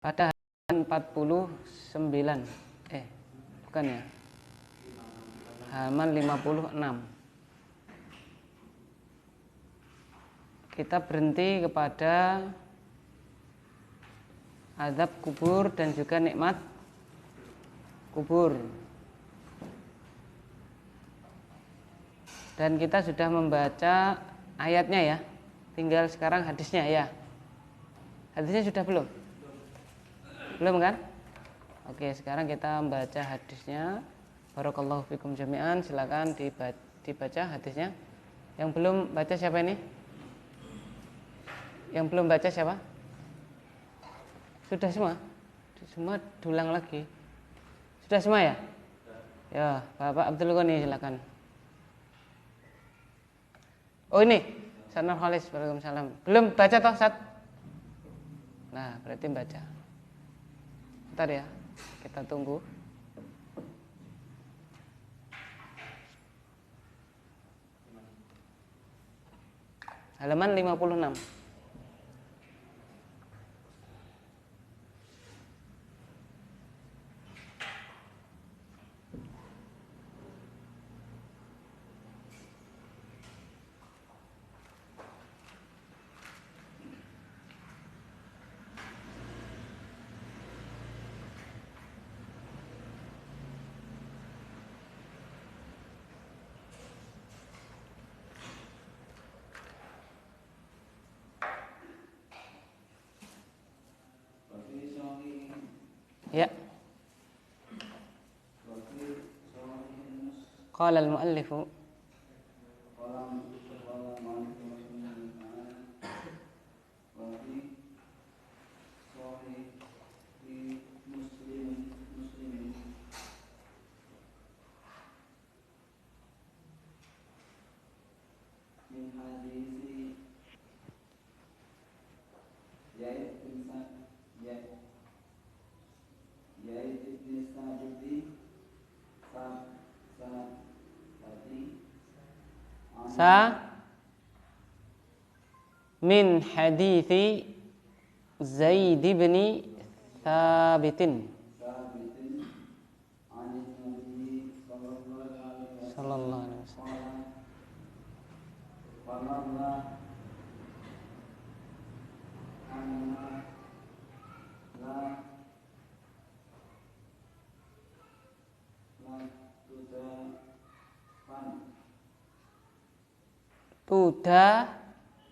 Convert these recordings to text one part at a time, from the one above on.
pada halaman 49. Bukan ya. Halaman 56. Kita berhenti kepada azab kubur dan juga nikmat kubur. Dan kita sudah membaca ayatnya ya. Tinggal sekarang hadisnya ya. Hadisnya sudah belum? Belum kan? Oke, sekarang kita membaca hadisnya. Barakallahu fikum jami'an. Silakan dibaca hadisnya. Yang belum baca siapa ini? Yang belum baca siapa? Sudah semua? Semua diulang lagi. Sudah semua ya? Ya, Bapak Abdul Ghani silakan. Oh ini, Sanur Khalis, waalaikumsalam. Belum baca toh, Sat? Nah, berarti baca. Bentar ya, kita tunggu. Halaman 56. Ya. Qala al-muallifu min hadithi Zaid bin Thabitin sallallahu alaihi wasallam tuda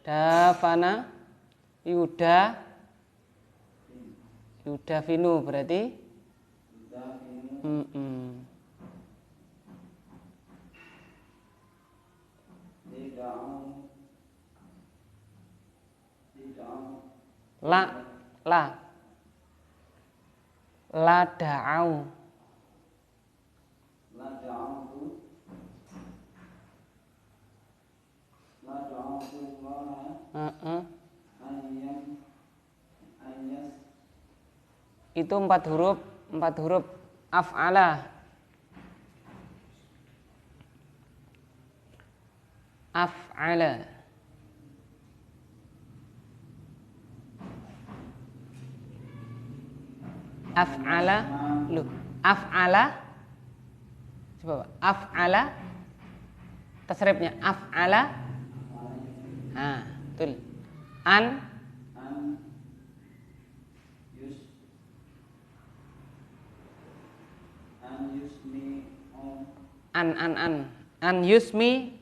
dafana yudafinu berarti la da'au itu empat huruf af'ala coba af'ala tasrifnya af'ala betul an yusmi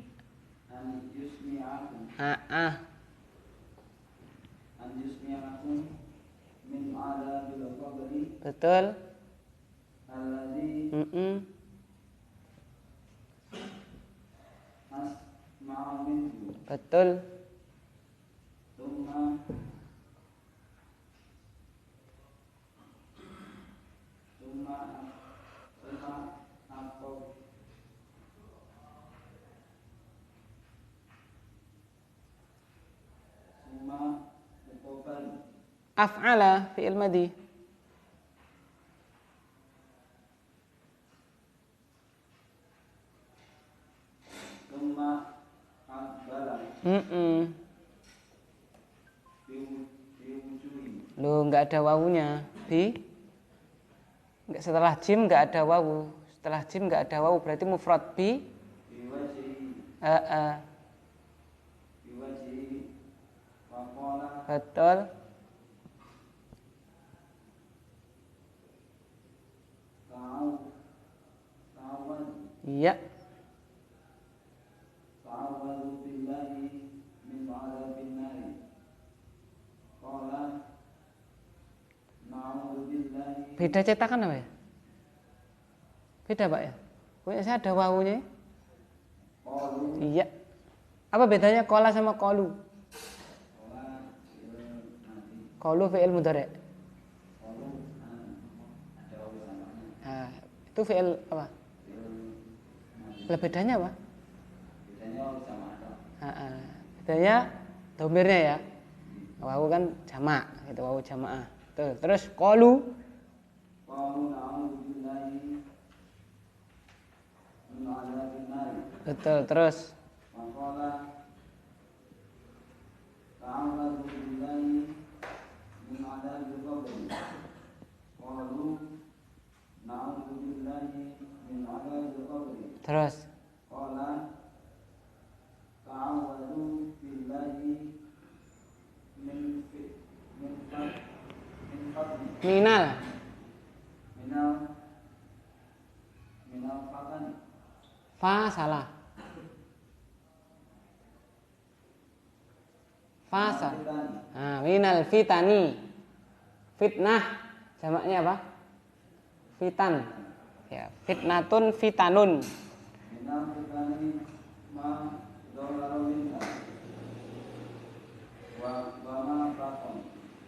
betul betul af'ala fi'il madhi Loh, nggak ada wawunya. bi. Setelah jim nggak ada wawu. Setelah jim nggak ada wawu berarti mufrad bi. Betul. Iya. Beda cetakan apa ya? Beda Pak ya? Pokoknya saya ada wawunya. Iya. Apa bedanya kola sama kolu? Kolu fi'il mudhari'. Nah, itu fi'il apa? Lah bedanya apa? Bedanya domirnya ya. Wawu kan jamak, gitu wawu jamaah. Terus kolu. Betul, terus terus minal fa salah fa salah. Nah, minal fitani fitnah jamaknya apa? Fitan ya, fitnatun fitanun.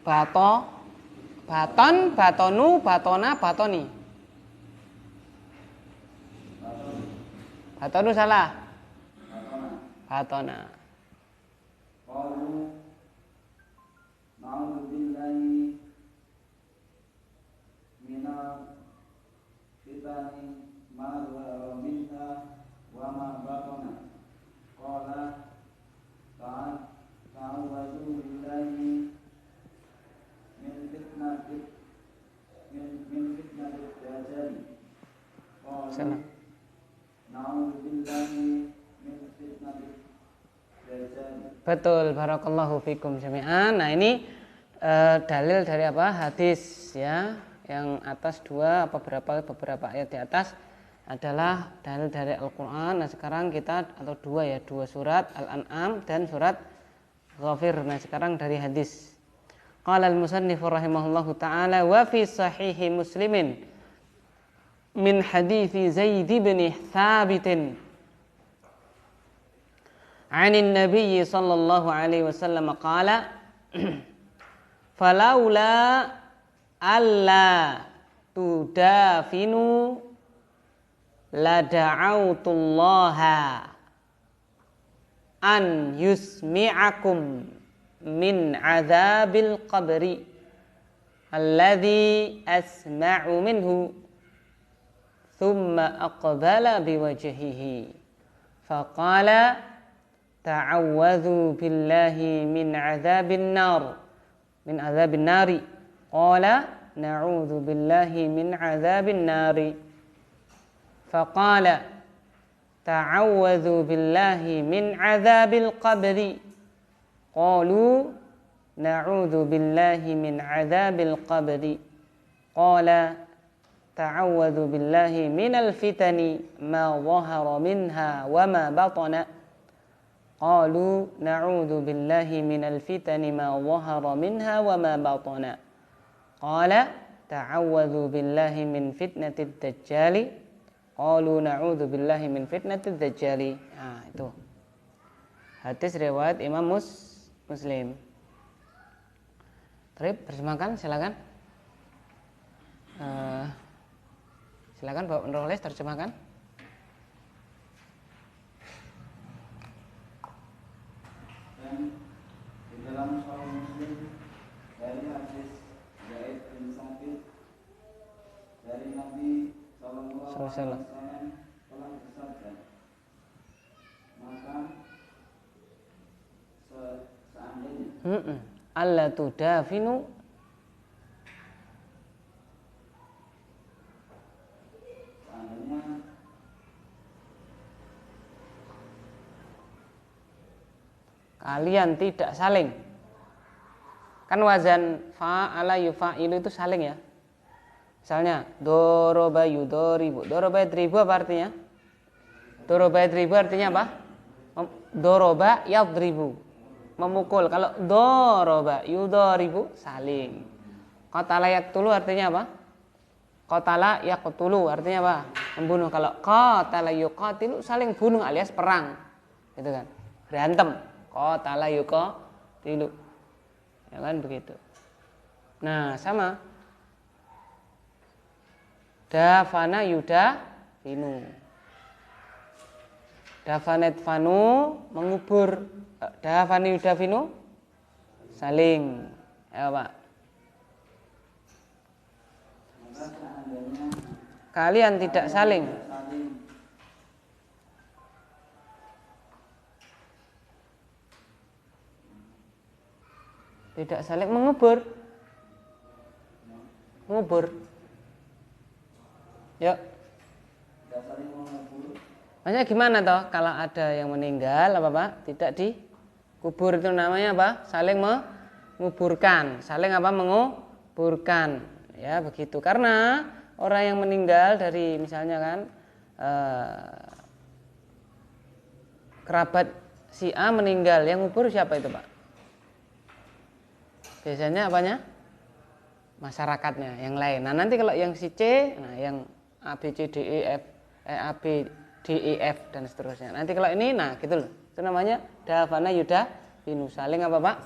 Bato baton batonu batona batoni. Batonu salah, batona. Salah. Betul, barakallahu fikum jami'an. Nah, ini dalil dari apa? Hadis ya. Yang atas dua apa beberapa ayat di atas adalah dalil dari Al-Qur'an. Nah, sekarang kita atau dua surat Al-An'am dan surat Ghafir. Nah, sekarang dari hadis. Qala al-musannif rahimahullahu taala wa fi sahihi Muslimin min hadithi Zaid bin Thabit عن النبي صلى الله عليه وسلم قال فلولا ألا تدافنوا لدعوت الله أن يسمعكم من عذاب القبر الذي أسمع منه ثم أقبل بوجهه فقال ta'awwadhu billahi min adzabin nar qala na'udzu billahi min adzabin nar faqala ta'awwadhu billahi min adzabil qabri qalu na'udzu billahi min adzabil qabri qala ta'awwadhu billahi minal fitani ma dhahara minha wa ma batana qalu na'udzu billahi minal fitani ma dhahara minha wa ma batana qala ta'awwadzu billahi min fitnatid dajjali qalu na'udzu billahi min fitnatid dajjali. Nah, itu hadis riwayat Imam Muslim. Terjemahkan silakan. Silakan Bapak penulis terjemahkan. Di dalam Sahih Muslim dari hadis Zaid bin Thabit dari Nabi sallallahu alaihi wasallam telah bersabda, maka seandainya alla tudafinu Kalian tidak saling. Kan wazan fa'ala yufa'ilu itu saling ya. Misalnya doroba yudoribu. Doroba yudribu apa artinya? Doroba yudribu artinya apa? Doroba yadribu, memukul. Kalau doroba yudoribu saling. Qatala yaqtulu artinya apa? Qatala yaqtulu artinya apa? Membunuh. Kalau qatala yuqatilu saling bunuh alias perang. Gitu kan. Berantem. Qatala yuqatilu. Ya kan begitu. Nah, sama. Dafana yudafinu. Dafanet fanu mengubur. Dafani yudafinu saling. Ya, Pak. Kalian tidak saling. Tidak saling mengubur. Mengubur. Ya. Maksudnya gimana toh? Kalau ada yang meninggal apa Pak? Tidak dikubur itu namanya apa? Saling menguburkan. Saling apa? Menguburkan. Ya begitu. Karena orang yang meninggal dari misalnya kan kerabat si A meninggal, yang ngubur siapa itu Pak? Biasanya apanya? Masyarakatnya, yang lain. Nah nanti kalau yang si C, nah yang A B C D E F, A B D E F dan seterusnya. Nanti kalau ini, nah gitu loh. Itu namanya dafana yuda binu, saling apa Pak?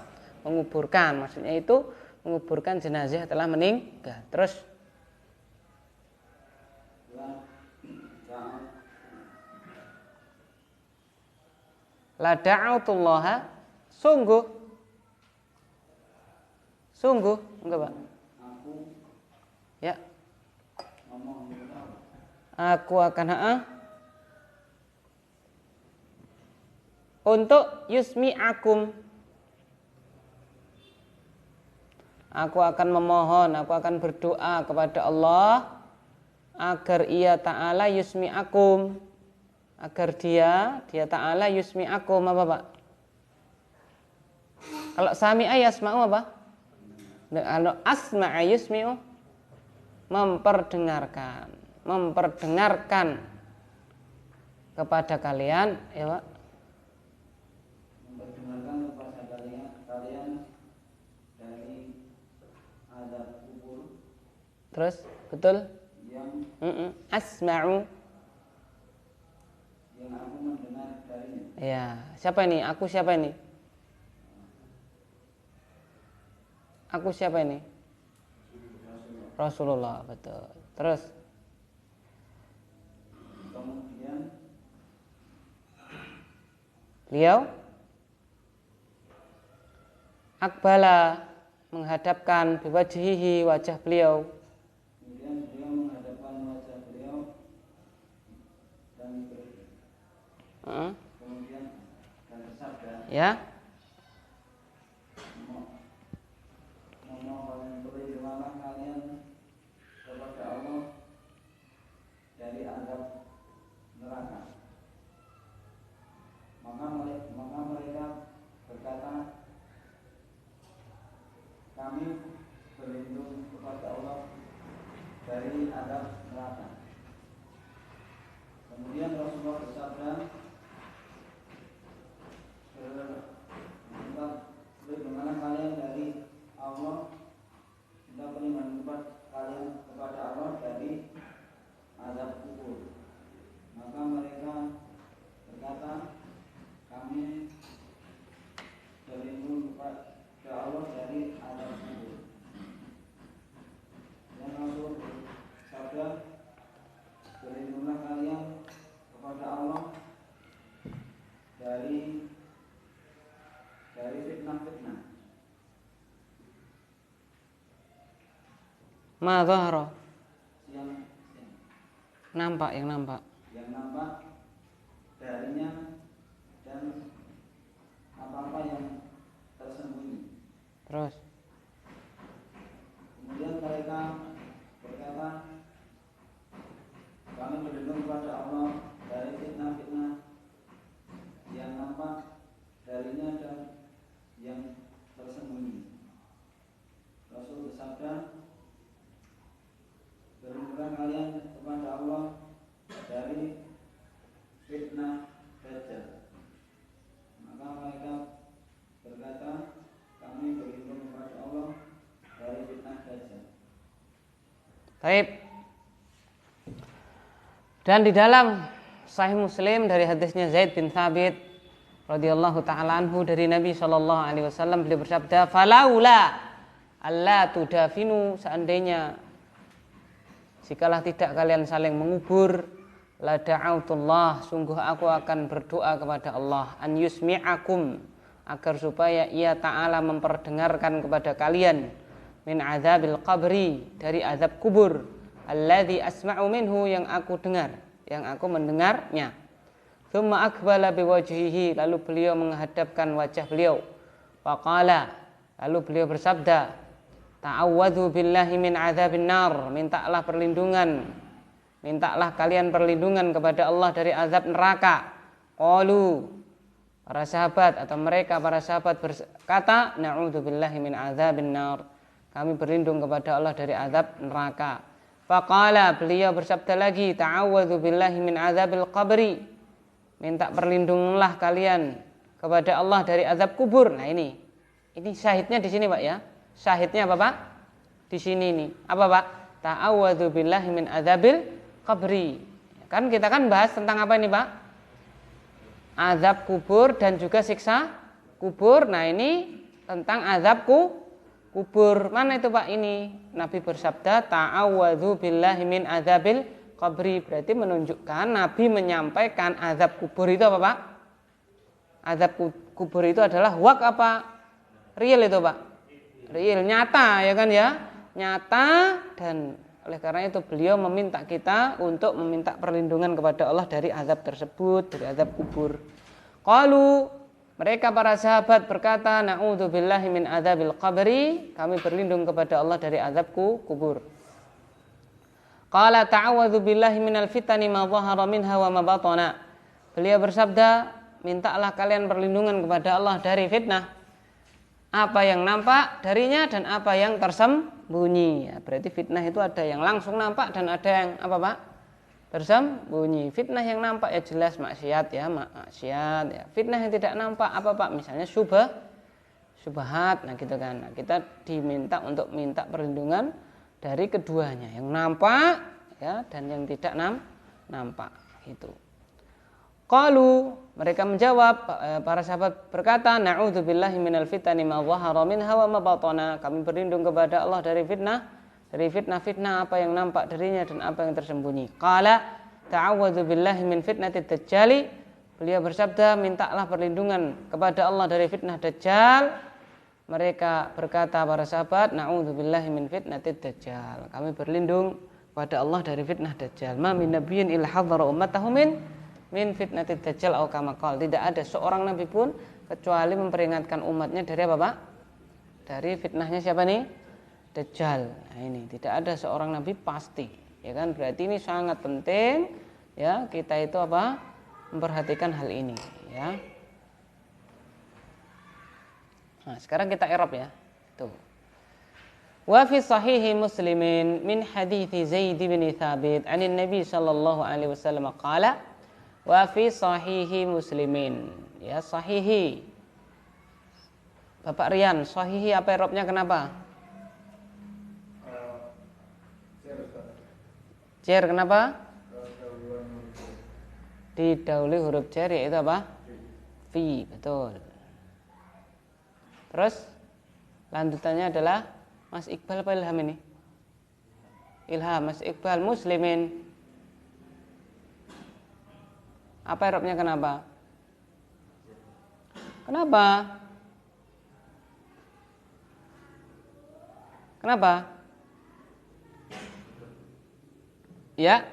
Menguburkan. Maksudnya itu menguburkan jenazah telah meninggal. Terus la da'autullaha, sungguh enggak Pak? Ya. Aku akan untuk yusmi'akum. Aku akan memohon, aku akan berdoa kepada Allah agar ia ta'ala yusmi'akum. Agar dia ta'ala yusmi'akum apa Pak? Kalau sami'a yasma'u apa? Kalau asma'a yusmi'u, memperdengarkan kepada kalian, ya Pak. Memperdengarkan kepada kalian dari azab kubur. Terus betul? Yang asma'u. Yang aku mendengar darinya. Ya, siapa ini? Aku siapa ini? Aku siapa ini? Rasulullah, betul. Terus kemudian beliau akbala, menghadapkan biwajhihi, wajah beliau. Kemudian beliau menghadapkan wajah beliau dan kemudian dan bersabda, Ya. memohon perlindungan kalian kepada Allah dari azab neraka. Maka mereka berkata, kami berlindung kepada Allah dari azab neraka. Kemudian Rasulullah bersabda, berlindunglah kalian dari Allah, minta perlindungan kalian kepada Allah dari azab kubur. Maka mereka berkata, kami berlindung kepada Allah dari azab kubur. Dan Rasul bersabda, berlindunglah kalian kepada Allah dari fitnah-fitnah. Ma dhahara, Yang nampak darinya dan apa-apa yang tersembunyi. Terus Kemudian mereka berkata, kami berlindung kepada Allah dari fitnah-fitnah yang nampak darinya dan Baik. Dan di dalam Sahih Muslim dari hadisnya Zaid bin Thabit radhiyallahu taala anhu dari Nabi sallallahu alaihi wasallam, beliau bersabda, "Falaula alla tudafinu, seandainya jikalah tidak kalian saling mengubur, la da'autullah, sungguh aku akan berdoa kepada Allah, an yusmi'akum, agar supaya Ia Ta'ala memperdengarkan kepada kalian, min azabil qabri, dari azab kubur, alladzi asma'u minhu, yang aku dengar, yang aku mendengarnya. Tsumma aqbala biwajhihi, lalu beliau menghadapkan wajah beliau. Faqala, lalu beliau bersabda, ta'awwadhu billahi min azabin nar, mintalah kalian perlindungan kepada Allah dari azab neraka. Qalu, para sahabat atau mereka para sahabat berkata, na'udzu billahi min azabin nar, kami berlindung kepada Allah dari azab neraka. Faqala, beliau bersabda lagi, ta'awwadzu billahi min azabil qabri, minta perlindunganlah kalian kepada Allah dari azab kubur. Nah ini syahidnya di sini Pak ya. Syahidnya apa Pak? Di sini nih. Apa Pak? Ta'awwadzu billahi min azabil qabri. Kan kita kan bahas tentang apa ini Pak? Azab kubur dan juga siksa kubur. Nah ini tentang azab kubur. Mana itu Pak ini? Nabi bersabda ta'awwadzu billahi min azabil qabri, berarti menunjukkan Nabi menyampaikan azab kubur itu apa Pak? Azab kubur itu adalah wak apa? Real itu Pak? Real, nyata ya kan ya? Nyata, dan oleh karena itu beliau meminta kita untuk meminta perlindungan kepada Allah dari azab tersebut, dari azab kubur. Qalu, mereka para sahabat berkata, na'udzu billahi min azabil qabri, kami berlindung kepada Allah dari azab kubur. Qala ta'awwadzu billahi minal fitani ma dhahara minha wa ma batana. Beliau bersabda, mintalah kalian perlindungan kepada Allah dari fitnah, apa yang nampak darinya dan apa yang tersembunyi. Ya, berarti fitnah itu ada yang langsung nampak dan ada yang apa Pak? Tersembunyi. Fitnah yang nampak ya jelas maksiat ya, maksiat ya. Fitnah yang tidak nampak apa Pak? Misalnya syubhat, nah gitu kan. Nah, kita diminta untuk minta perlindungan dari keduanya, yang nampak ya dan yang tidak nampak itu. Qalu, mereka menjawab, para sahabat berkata, na'udzu billahi minal fitani ma dhahara minha wa ma batana, kami berlindung kepada Allah dari fitnah apa yang nampak darinya dan apa yang tersembunyi. Qala ta'awwadzu billahi min fitnatid dajjali, beliau bersabda, mintalah perlindungan kepada Allah dari fitnah dajjal. Mereka berkata para sahabat, na'udzu billahi min fitnatid dajjal, kami berlindung kepada Allah dari fitnah dajjal. Ma min nabiyyin illa hadzara ummatahu min fitnatid dajjal au kama qala, tidak ada seorang nabi pun kecuali memperingatkan umatnya dari apa Pak? Dari fitnahnya siapa nih? Dajjal. Nah ini tidak ada seorang nabi pasti, ya kan? Berarti ini sangat penting ya, kita itu apa? Memperhatikan hal ini ya. Nah, sekarang kita i'rab ya. Tuh. Wa fi sahihi Muslimin min hadithi Zaid bin Thabit 'anil Nabi sallallahu alaihi wasallam qala, wa fi sahihi Muslimin. Ya, sahihi. Bapak Rian, sahihi apa i'rabnya kenapa? Jar kenapa? Didahului huruf jar yaitu apa? Fi, betul. Terus lanjutannya adalah Mas Iqbal apa Ilham ini? Ilham, Mas Iqbal, Muslimin. Apa i'rabnya kenapa? Kenapa? Kenapa? Ya,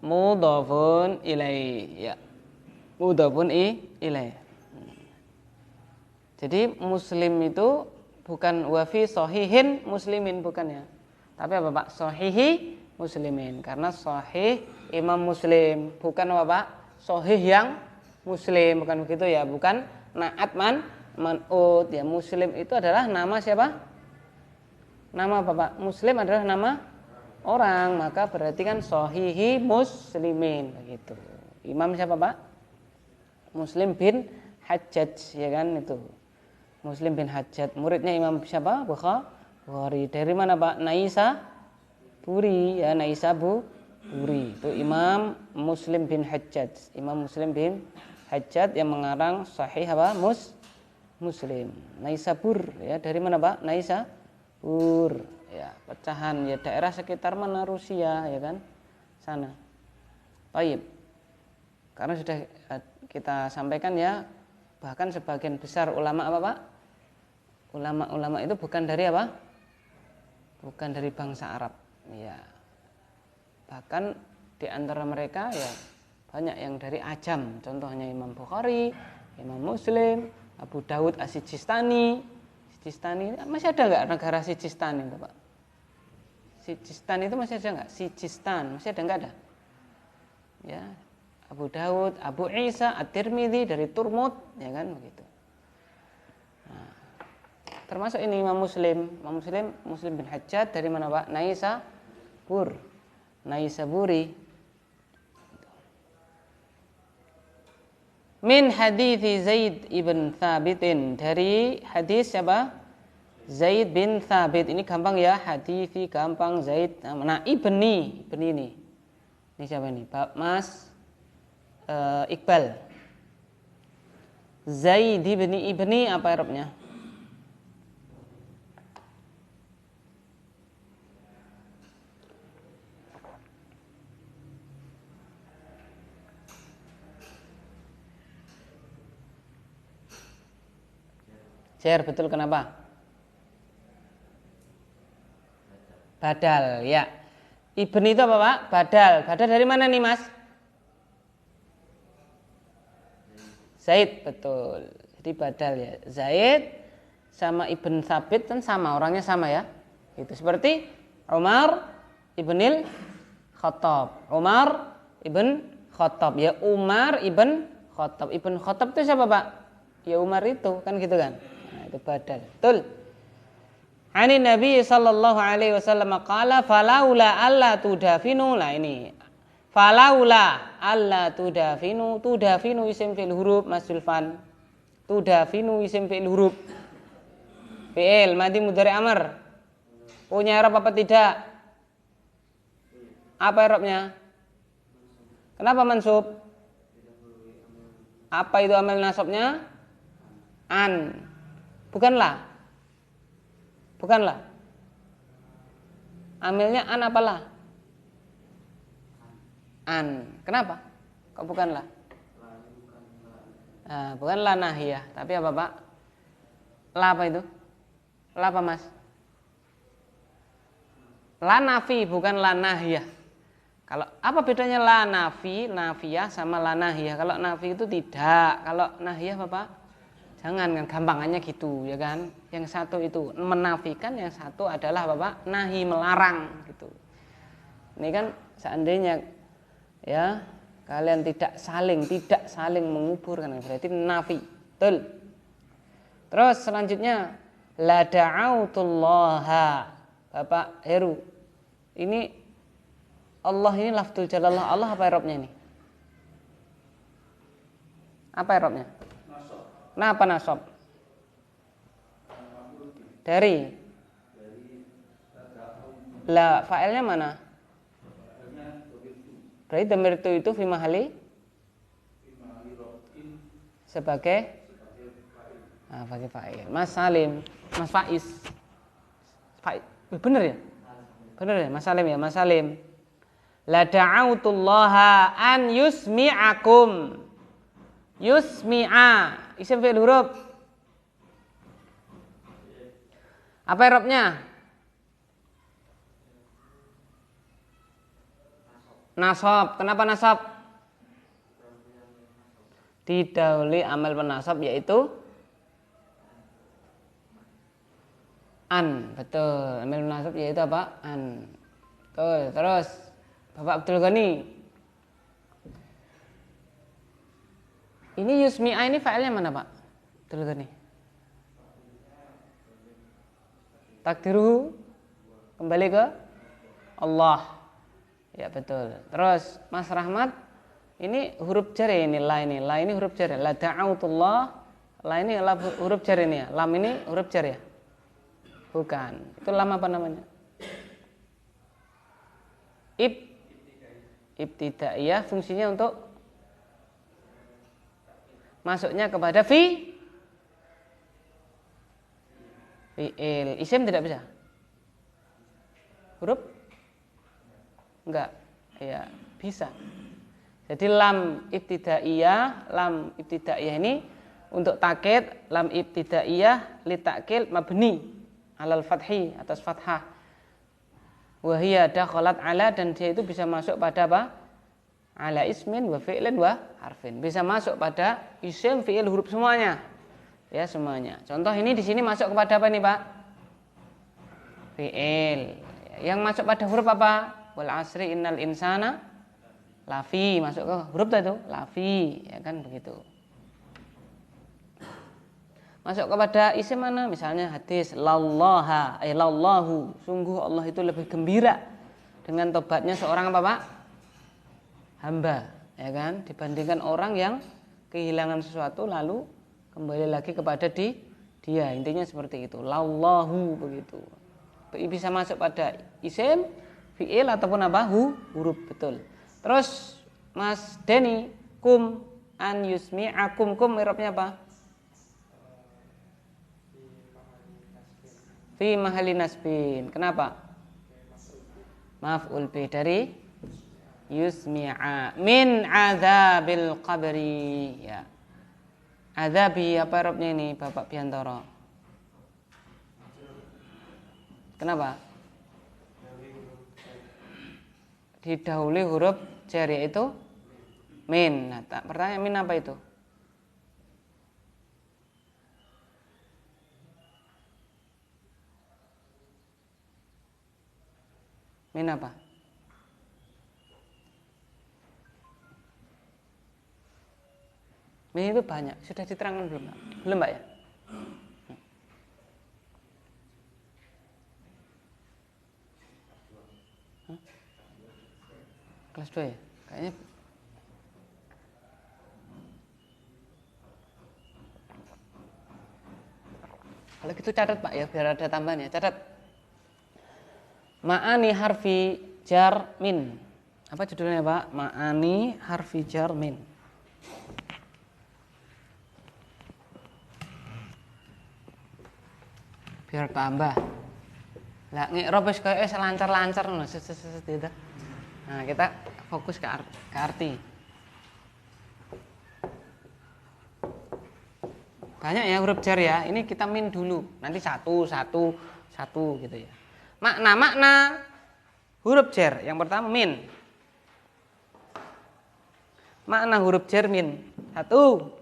mudhafun ilaih. Ya, mudhafun ilaih. Jadi muslim itu bukan wafi sahihin muslimin, bukan ya. Tapi apa Pak? Sahihi muslimin. Karena sahih Imam Muslim, bukan apa Pak? Sahih yang muslim, bukan begitu ya. Bukan na'at man'ut ya. Muslim itu adalah nama siapa? Nama apa Pak? Muslim adalah nama orang, maka berarti kan sahihi muslimin begitu. Imam siapa Pak? Muslim bin Hajjaj, ya kan itu. Muslim bin Hajjaj, muridnya Imam siapa? Bukhari. Dari mana Pak? Naisa Naisaburi ya, Naisaburi itu Imam Muslim bin Hajjaj. Imam Muslim bin Hajjaj yang mengarang Sahih apa? Muslim. Naisabur ya, dari mana Pak? Naisabur ya, pecahan ya, daerah sekitar mana, Rusia ya kan, sana. Baik. Karena sudah kita sampaikan ya, bahkan sebagian besar ulama apa Pak? Ulama-ulama itu bukan dari apa? Bukan dari bangsa Arab ya. Bahkan di antara mereka ya banyak yang dari Ajam, contohnya Imam Bukhari, Imam Muslim, Abu Dawud As-Sijistani. Sijistani masih ada nggak negara Sijistan itu Pak? Sijistan itu masih ada nggak? Sijistan masih ada nggak ada? Ya, Abu Dawud, Abu Isa, At-Tirmidzi dari Turmud, ya kan begitu. Nah, termasuk ini Imam Muslim bin Hajjaj dari mana Pak? Naisaburi. Min hadithi Zaid ibn Thabitin, dari hadis siapa? Zaid bin Thabit. Ini gampang ya, hadithi gampang, Zaid. Nah, ibni ini. Ini siapa ini? Pak Mas Iqbal. Zaid ibni apa Arabnya? Cer, betul, kenapa? Badal ya. Ibni itu apa Pak? Badal dari mana nih Mas? Zaid, betul. Jadi badal ya. Zaid sama Ibn Thabit kan sama, orangnya sama ya. Itu seperti Umar ibnil Khattab. Umar ibn Khattab ya, Umar ibn Khattab. Ibn Khattab itu siapa Pak? Ya Umar itu kan gitu kan. Nah, itu badal. Betul. Ani Nabi sallallahu alaihi wasallam qala falaula alla tudafinu. Nah ini falaula alla tudafinu isim fi'il huruf masdul fan. Tudafinu isim fi'il huruf. Fi'il madhi mudhari amr. Punya i'rab apa tidak? Apa i'rabnya? Kenapa mansub? Apa itu amil nasabnya? An. Bukanlah. Amilnya an apalah? An. Kenapa? Kok bukanlah? Bukan la nahiyah, tapi apa Pak? La apa itu? La apa Mas? La nafi, bukan la nahiyah. Kalau apa bedanya la nafi, nafiyah sama la nahiyah? Kalau nafi itu tidak, kalau nahiyah apa Pak? Jangan kan, gampangannya gitu ya kan. Yang satu itu menafikan, yang satu adalah Bapak nahi, melarang gitu. Ini kan seandainya ya kalian tidak saling mengubur kan berarti nafi. Betul. Terus selanjutnya la da'autullaha. Bapak Heru. Ini Allah ini lafzul jalalah Allah, apa i'rabnya ini? Apa i'rabnya? Kenapa nasab? Dari la fa'ilnya mana? Berarti dhamir itu fi mahali sebagai bagi fa'il. Mas Salim, Mas Faiz. Bener ya? Bener ya, Mas Salim ya, Mas Salim. La da'autullaha an yusmi'akum. Yusmi'a isim fi'il huruf. Apa i'rabnya? Nasab. Kenapa nasab? Didahului amal penasab yaitu an. Betul. Amal penasab yaitu apa? An. Betul. Terus Bapak Abdul Ghani. Ini yusmi'a ini fa'ilnya mana Pak? Abdul Ghani. Takdiruhu kembali ke Allah. Ya betul. Terus Mas Rahmat, ini huruf jar ya, ini la ini huruf jar ya. La da'autullah, la ini huruf jar ini ya. Lam ini huruf jar ya. Bukan. Itu lam apa namanya? ibtidaiyah fungsinya untuk masuknya kepada fi'il. Isim tidak bisa. Huruf? Enggak. Ya, bisa. Jadi lam ibtidaiyah ini untuk takkid, lam ibtidaiyah li takkil mabni alal fathi, atas fathah. Wa hiya dakhalat ala, dan dia itu bisa masuk pada apa? Ala ismin wa fi'lin wa harfin. Bisa masuk pada isim, fi'il, huruf semuanya. Ya, semuanya. Contoh ini di sini masuk kepada apa nih, Pak? Fi'il. Yang masuk pada huruf apa? Wal asri innal insana lafi, masuk ke huruf itu lafi, ya kan begitu. Masuk kepada isim mana? Misalnya hadis lallaha, lallahu, sungguh Allah itu lebih gembira dengan tobatnya seorang apa, Pak? Hamba, ya kan, dibandingkan orang yang kehilangan sesuatu lalu kembali lagi kepada dia. Intinya seperti itu. Lallahu, begitu. Bisa masuk pada isim, fi'il ataupun apa? Huruf, betul. Terus Mas Denny, kum an yusmi'akum, kum irobnya apa? Fi mahali nasbin. Kenapa? Maf'ul bih dari yusmi'a min azabil qabri, ya. Azabi apa irobnya ini Bapak Biantoro? Kenapa? Didahului huruf jar, yaitu min. Nah, pertanyaan min apa itu? Min apa? Min itu banyak. Sudah diterangkan belum, Pak? Belum, Pak, ya? Kelas 2 ya? Kayaknya kalau gitu catat, Pak, ya, biar ada tambahan ya. Catat. Ma'ani harfi jar min. Apa judulnya, Pak? Ma'ani harfi jar min. Biar tambah. Lah ngi'rab wis kaya lancar-lancar ngono, gitu. Nah, kita fokus ke arti. Banyak ya huruf jar ya. Ini kita min dulu. Nanti satu gitu ya. Makna huruf jar. Yang pertama min. Makna huruf jar min. 1.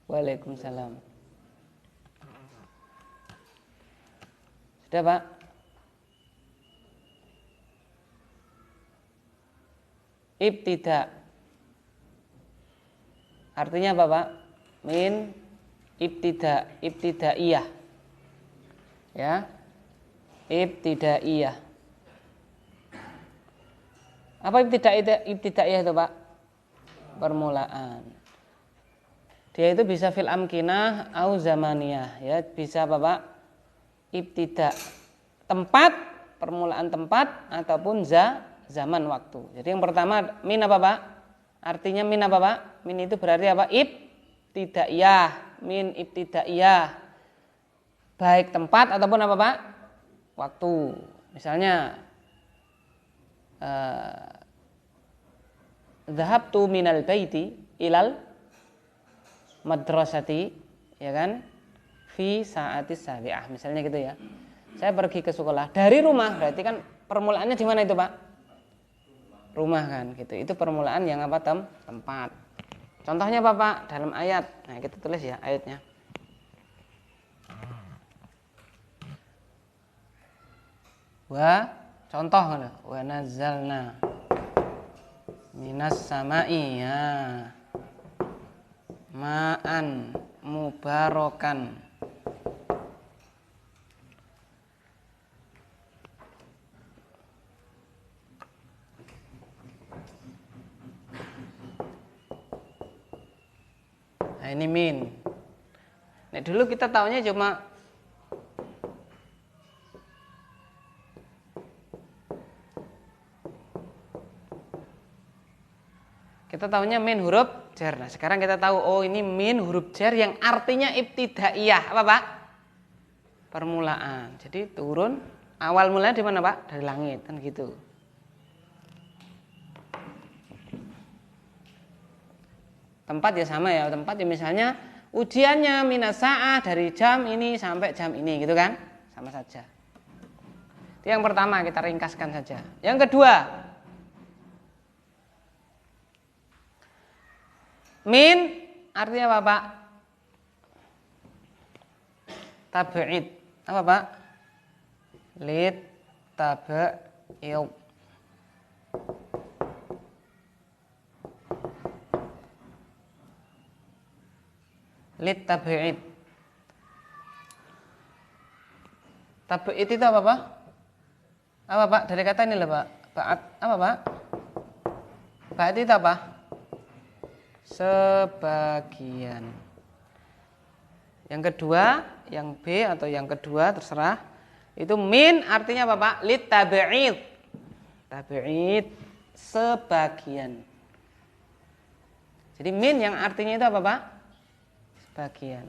Waalaikumsalam. Sudah, Pak? Ibtida. Artinya apa, Pak? Min ibtidaiyah. Ya. Ibtidaiyah. Apa ibtidaiyah itu, Pak? Permulaan. Dia itu bisa fil amkinah au zamaniyah, ya, bisa apa, Pak? Ibtida, tempat, permulaan tempat ataupun zaman waktu. Jadi yang pertama min apa, Pak? Artinya min apa, Pak? Min itu berarti apa? Ibtidaiyah, min ibtidaiyah. Baik tempat ataupun apa, Pak? Waktu. Misalnya dhahabtu minal baiti ilal madrasati, ya kan, fi sa'atis sabi'ah, misalnya gitu ya. Saya pergi ke sekolah dari rumah, berarti kan permulaannya di mana itu, Pak? Rumah kan, gitu. Itu permulaan yang apa, tempat. Contohnya apa, Pak? Dalam ayat. Nah, kita tulis ya ayatnya. Contoh kan, wa nazzalna minas sama'i, ya, ma'an mubarakan. min. Nah, dulu kita taunya cuma min huruf jar. Nah, sekarang kita tahu, oh ini min huruf jar yang artinya ibtidaiyah. Apa, Pak? Permulaan. Jadi turun, awal mulanya di mana, Pak? Dari langit, kan gitu. Tempat ya sama ya, tempat ya misalnya ujiannya minas sa'ah dari jam ini sampai jam ini, gitu kan? Sama saja. Itu yang pertama, kita ringkaskan saja. Yang kedua, min artinya apa, Pak? Tabi'id. Apa, Pak? Lid tabi'id. Lid tabi'id. Tabi'id itu apa, Pak? Apa, Pak? Dari kata ini lah, Pak. Ba'at. Apa, Pak? Ba'at itu apa? Sebagian. Yang kedua, yang B atau yang kedua terserah. Itu min artinya apa, Pak? Lid tabi'id. Tabi'id sebagian. Jadi min yang artinya itu apa, Pak? Sebagian.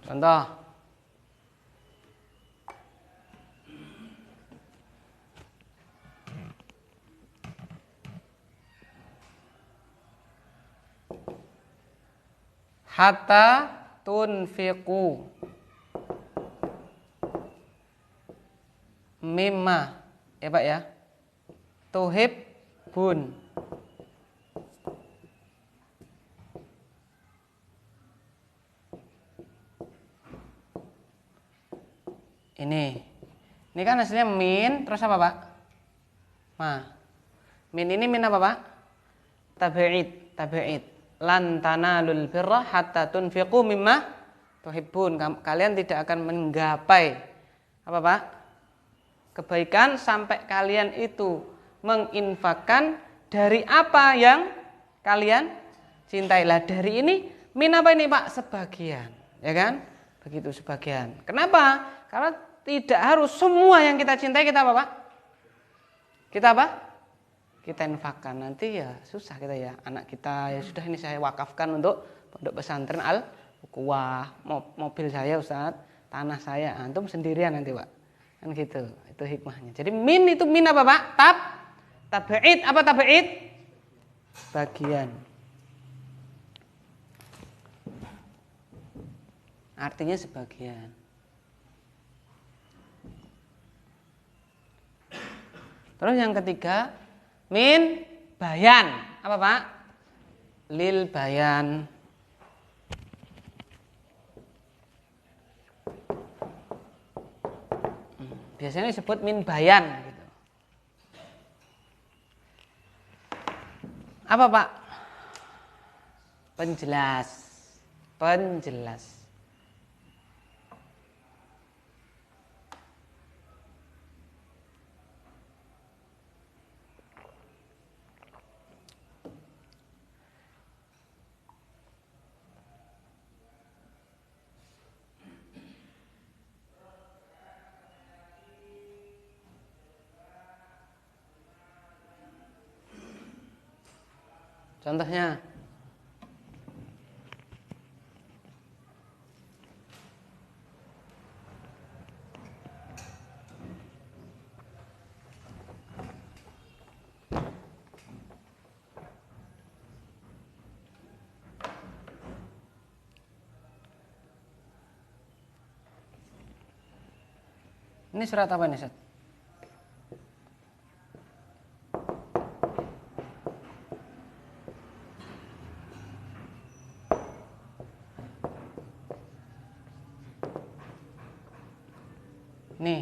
Contoh. Hatta tunfiqu mimma, ya Pak ya, tuhibbun. Ini kan hasilnya min, terus apa, Pak? Ma. Min ini min apa, Pak? Tabi'id. Lan tanalul birra hatta tunfiqu mimma tuhibbun. Kalian tidak akan menggapai apa, Pak? Kebaikan sampai kalian itu menginfakkan dari apa yang kalian cintailah. Dari ini min apa ini, Pak? Sebagian, ya kan? Begitu, sebagian. Kenapa? Karena tidak harus semua yang kita cintai kita apa, Pak? Kita apa? Kita infakkan. Nanti ya susah kita ya. Anak kita ya sudah, ini saya wakafkan untuk pondok pesantren Al-Ukhuwah. Mobil saya, Ustaz, tanah saya, antum sendirian nanti, Pak. Kan gitu. Itu hikmahnya. Jadi min itu min apa, Pak? Tabi'id. Apa tabi'id? Bagian. Artinya sebagian. Terus yang ketiga, min bayan. Apa, Pak? Lil bayan. Biasanya disebut min bayan gitu. Apa, Pak? Penjelas. Contohnya, ini surat apa nih, Ustaz? Nih.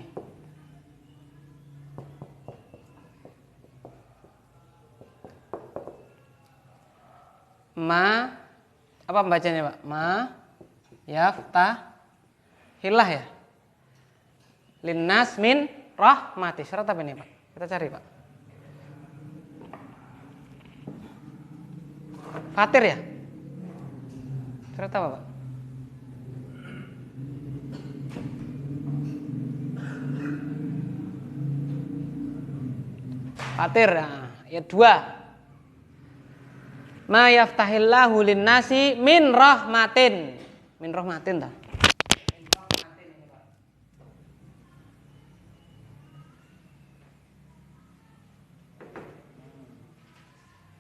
ma apa pembacanya Pak? Ma yaftahillah ya. Linnas min rahmati. Surat apa ini Pak? Kita cari Pak. Fatir ya? Surat apa Pak? Fatir, nah, ayat 2. Ma yaftahillahu linnasi min rahmatin. Min rahmatin dah.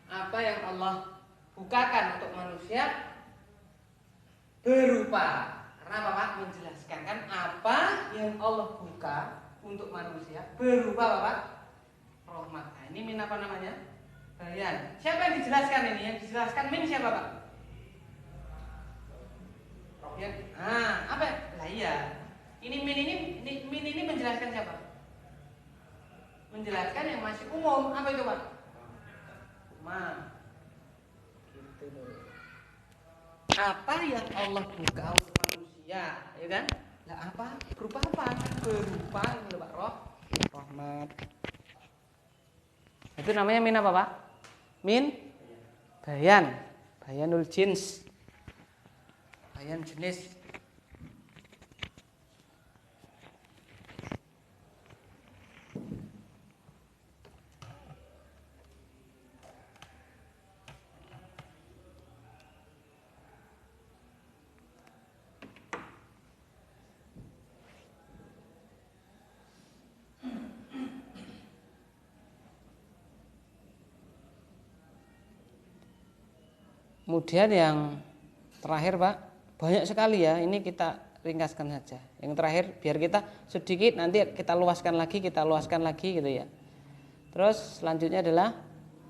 Apa yang Allah bukakan untuk manusia berupa, karena apa Pak? Menjelaskan kan apa yang Allah buka untuk manusia berupa apa Pak? Rahmat. Nah, ini min apa namanya? Bayan. Siapa yang dijelaskan ini? Yang dijelaskan min siapa Pak? Ya. Apa? Lah iya. Ini min ini menjelaskan siapa? Menjelaskan yang masih umum. Apa itu Pak? Gitu loh. Apa yang Allah buka untuk manusia, ya kan? Lah apa? Berupa apa? Berupa ini Pak, rahmat. Itu namanya min apa Pak? Min bayan, bayanul jins, bayan jenis. Kemudian yang terakhir Pak, banyak sekali ya, ini kita ringkaskan saja. Yang terakhir biar kita sedikit, nanti kita luaskan lagi gitu ya. Terus selanjutnya adalah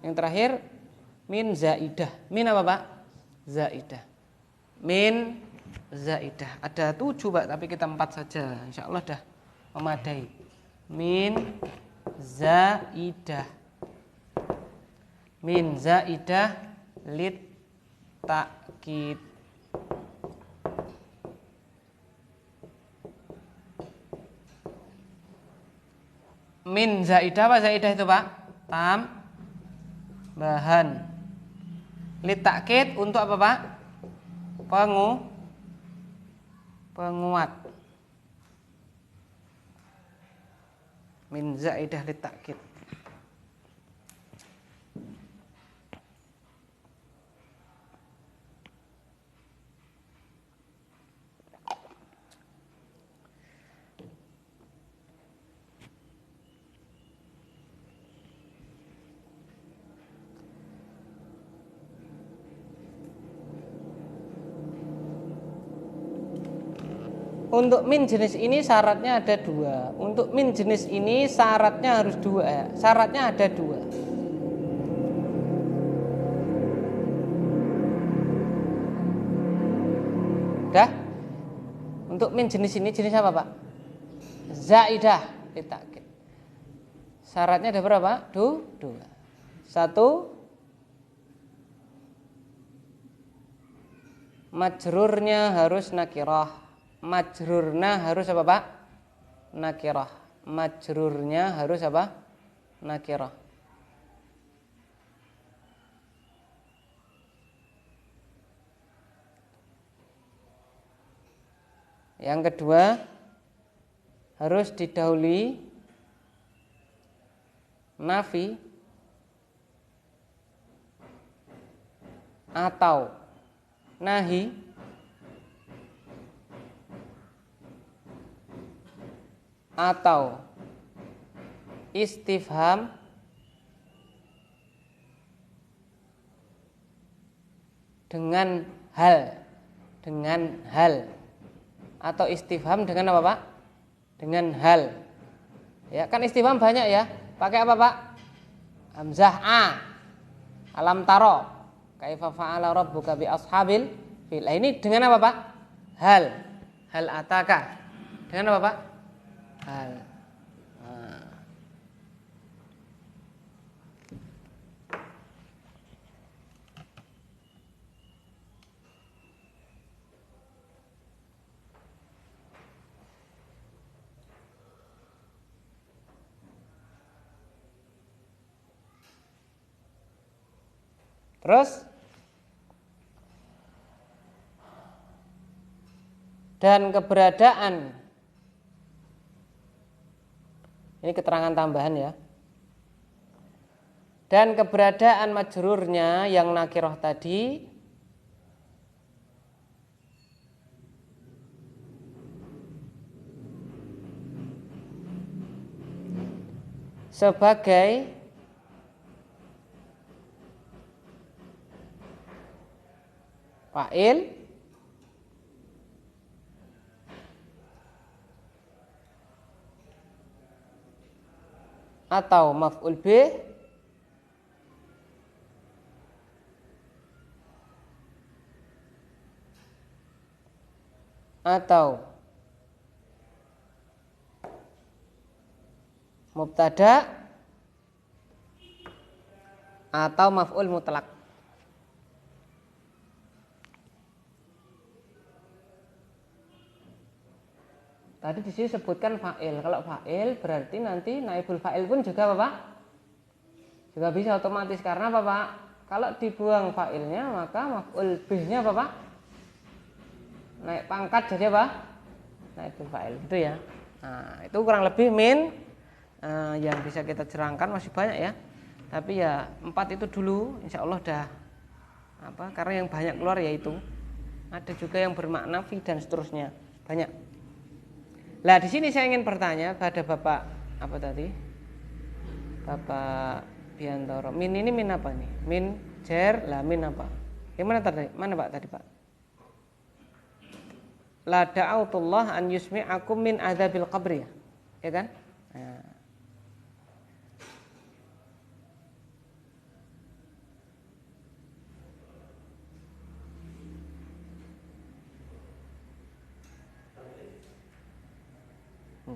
yang terakhir min zaidah. Min apa Pak? Zaidah. Min zaidah. Ada 7 Pak, tapi kita 4 saja. Insya Allah dah memadai. Min zaidah. Min zaidah lit takkid. Min zaidah apa zaidah itu Pak? Tambahan. Lit takkid untuk apa Pak? Penguat. Min zaidah lit takkid. Untuk min jenis ini syaratnya ada 2. Untuk min jenis ini syaratnya harus 2 ya. Syaratnya ada 2. Dah? Untuk min jenis ini jenis apa Pak? Zaidah litakid. Syaratnya ada berapa? 2. 1, majrurnya harus nakirah. Majrurnya harus apa Pak? Nakirah. Majrurnya harus apa? Nakirah. Yang kedua, harus didahului nafi atau nahi atau istifham dengan hal atau istifham dengan apa Pak? Dengan hal. Ya, kan istifham banyak ya. Pakai apa Pak? Hamzah a. Alam taro. Kaifa fa'ala rabbuka bi ashabil fil. Ini dengan apa Pak? Hal. Hal ataka. Dengan apa Pak? Hal. Terus dan keberadaan, ini keterangan tambahan ya. Dan keberadaan majrurnya yang nakiroh tadi sebagai fa'il atau maf'ul bih atau mubtada atau maf'ul mutlak. Tadi di sini sebutkan fa'il. Kalau fa'il berarti nanti naibul fa'il pun juga apa, Pak? Juga bisa otomatis karena apa, Pak? Kalau dibuang fa'ilnya maka maf'ul bihnya apa, Pak? Naik pangkat jadi apa? Naibul fa'il itu ya. Nah, itu kurang lebih yang bisa kita jerangkan masih banyak ya. Tapi ya 4 itu dulu insya Allah dah karena yang banyak keluar yaitu ada juga yang bermakna fi dan seterusnya banyak. Lah di sini saya ingin bertanya pada Bapak apa tadi? Bapak Biantoro. Min ini min apa nih? Min jer lah min apa? Yang mana tadi? Mana Pak tadi Pak? La da'autullah an yusmi'akum min adzabil qabri ya kan? Nah.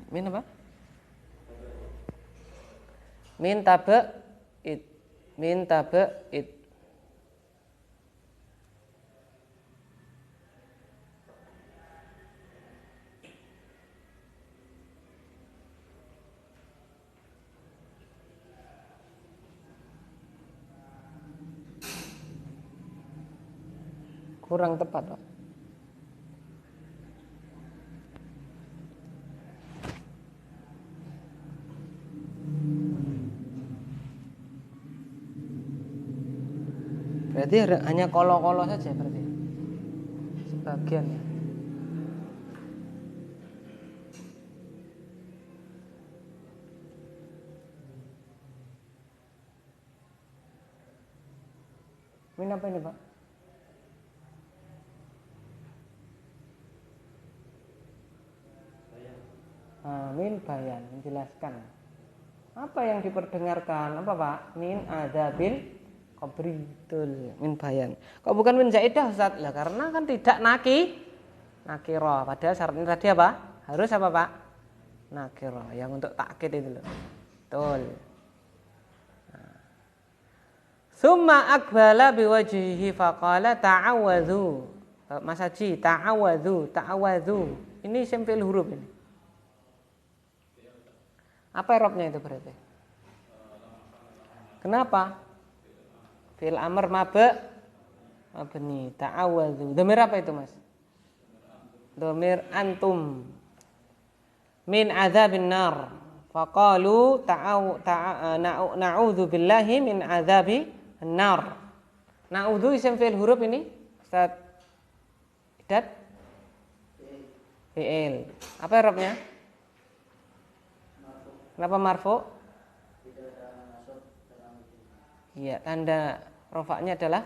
Min apa? Min taba'id. Min taba'id. Kurang tepat, Pak. Berarti hanya kolo-kolo saja berarti. Sebagian ya. Min apa ini, Pak? Min bayan, menjelaskan. Apa yang diperdengarkan? Apa, Pak? Min adzabil qabri, betul, min bayan. Kok bukan min zaidah, Ustaz? Lah karena kan tidak nakiro. Padahal syaratnya tadi apa? Harus apa, Pak? Nakiro, yang untuk takkid itu loh. Betul. Summa aqbala biwajhihi faqala ta'awadhu. Mas Haji, ta'awadhu. Ini isim fi'il huruf ini. Apa i'rabnya itu berarti? Kenapa? Fi'il amr mabni ta'awadhu. Dhamir apa itu, Mas? Dhamir antum. Min adzabin nar. Faqalu na'udzu billahi min adzabi nar. Na'udzu isim fi'il huruf ini, Ustaz Idat? Fi'il. Apa i'rabnya? Kenapa marfu? Iya, tanda rofaknya adalah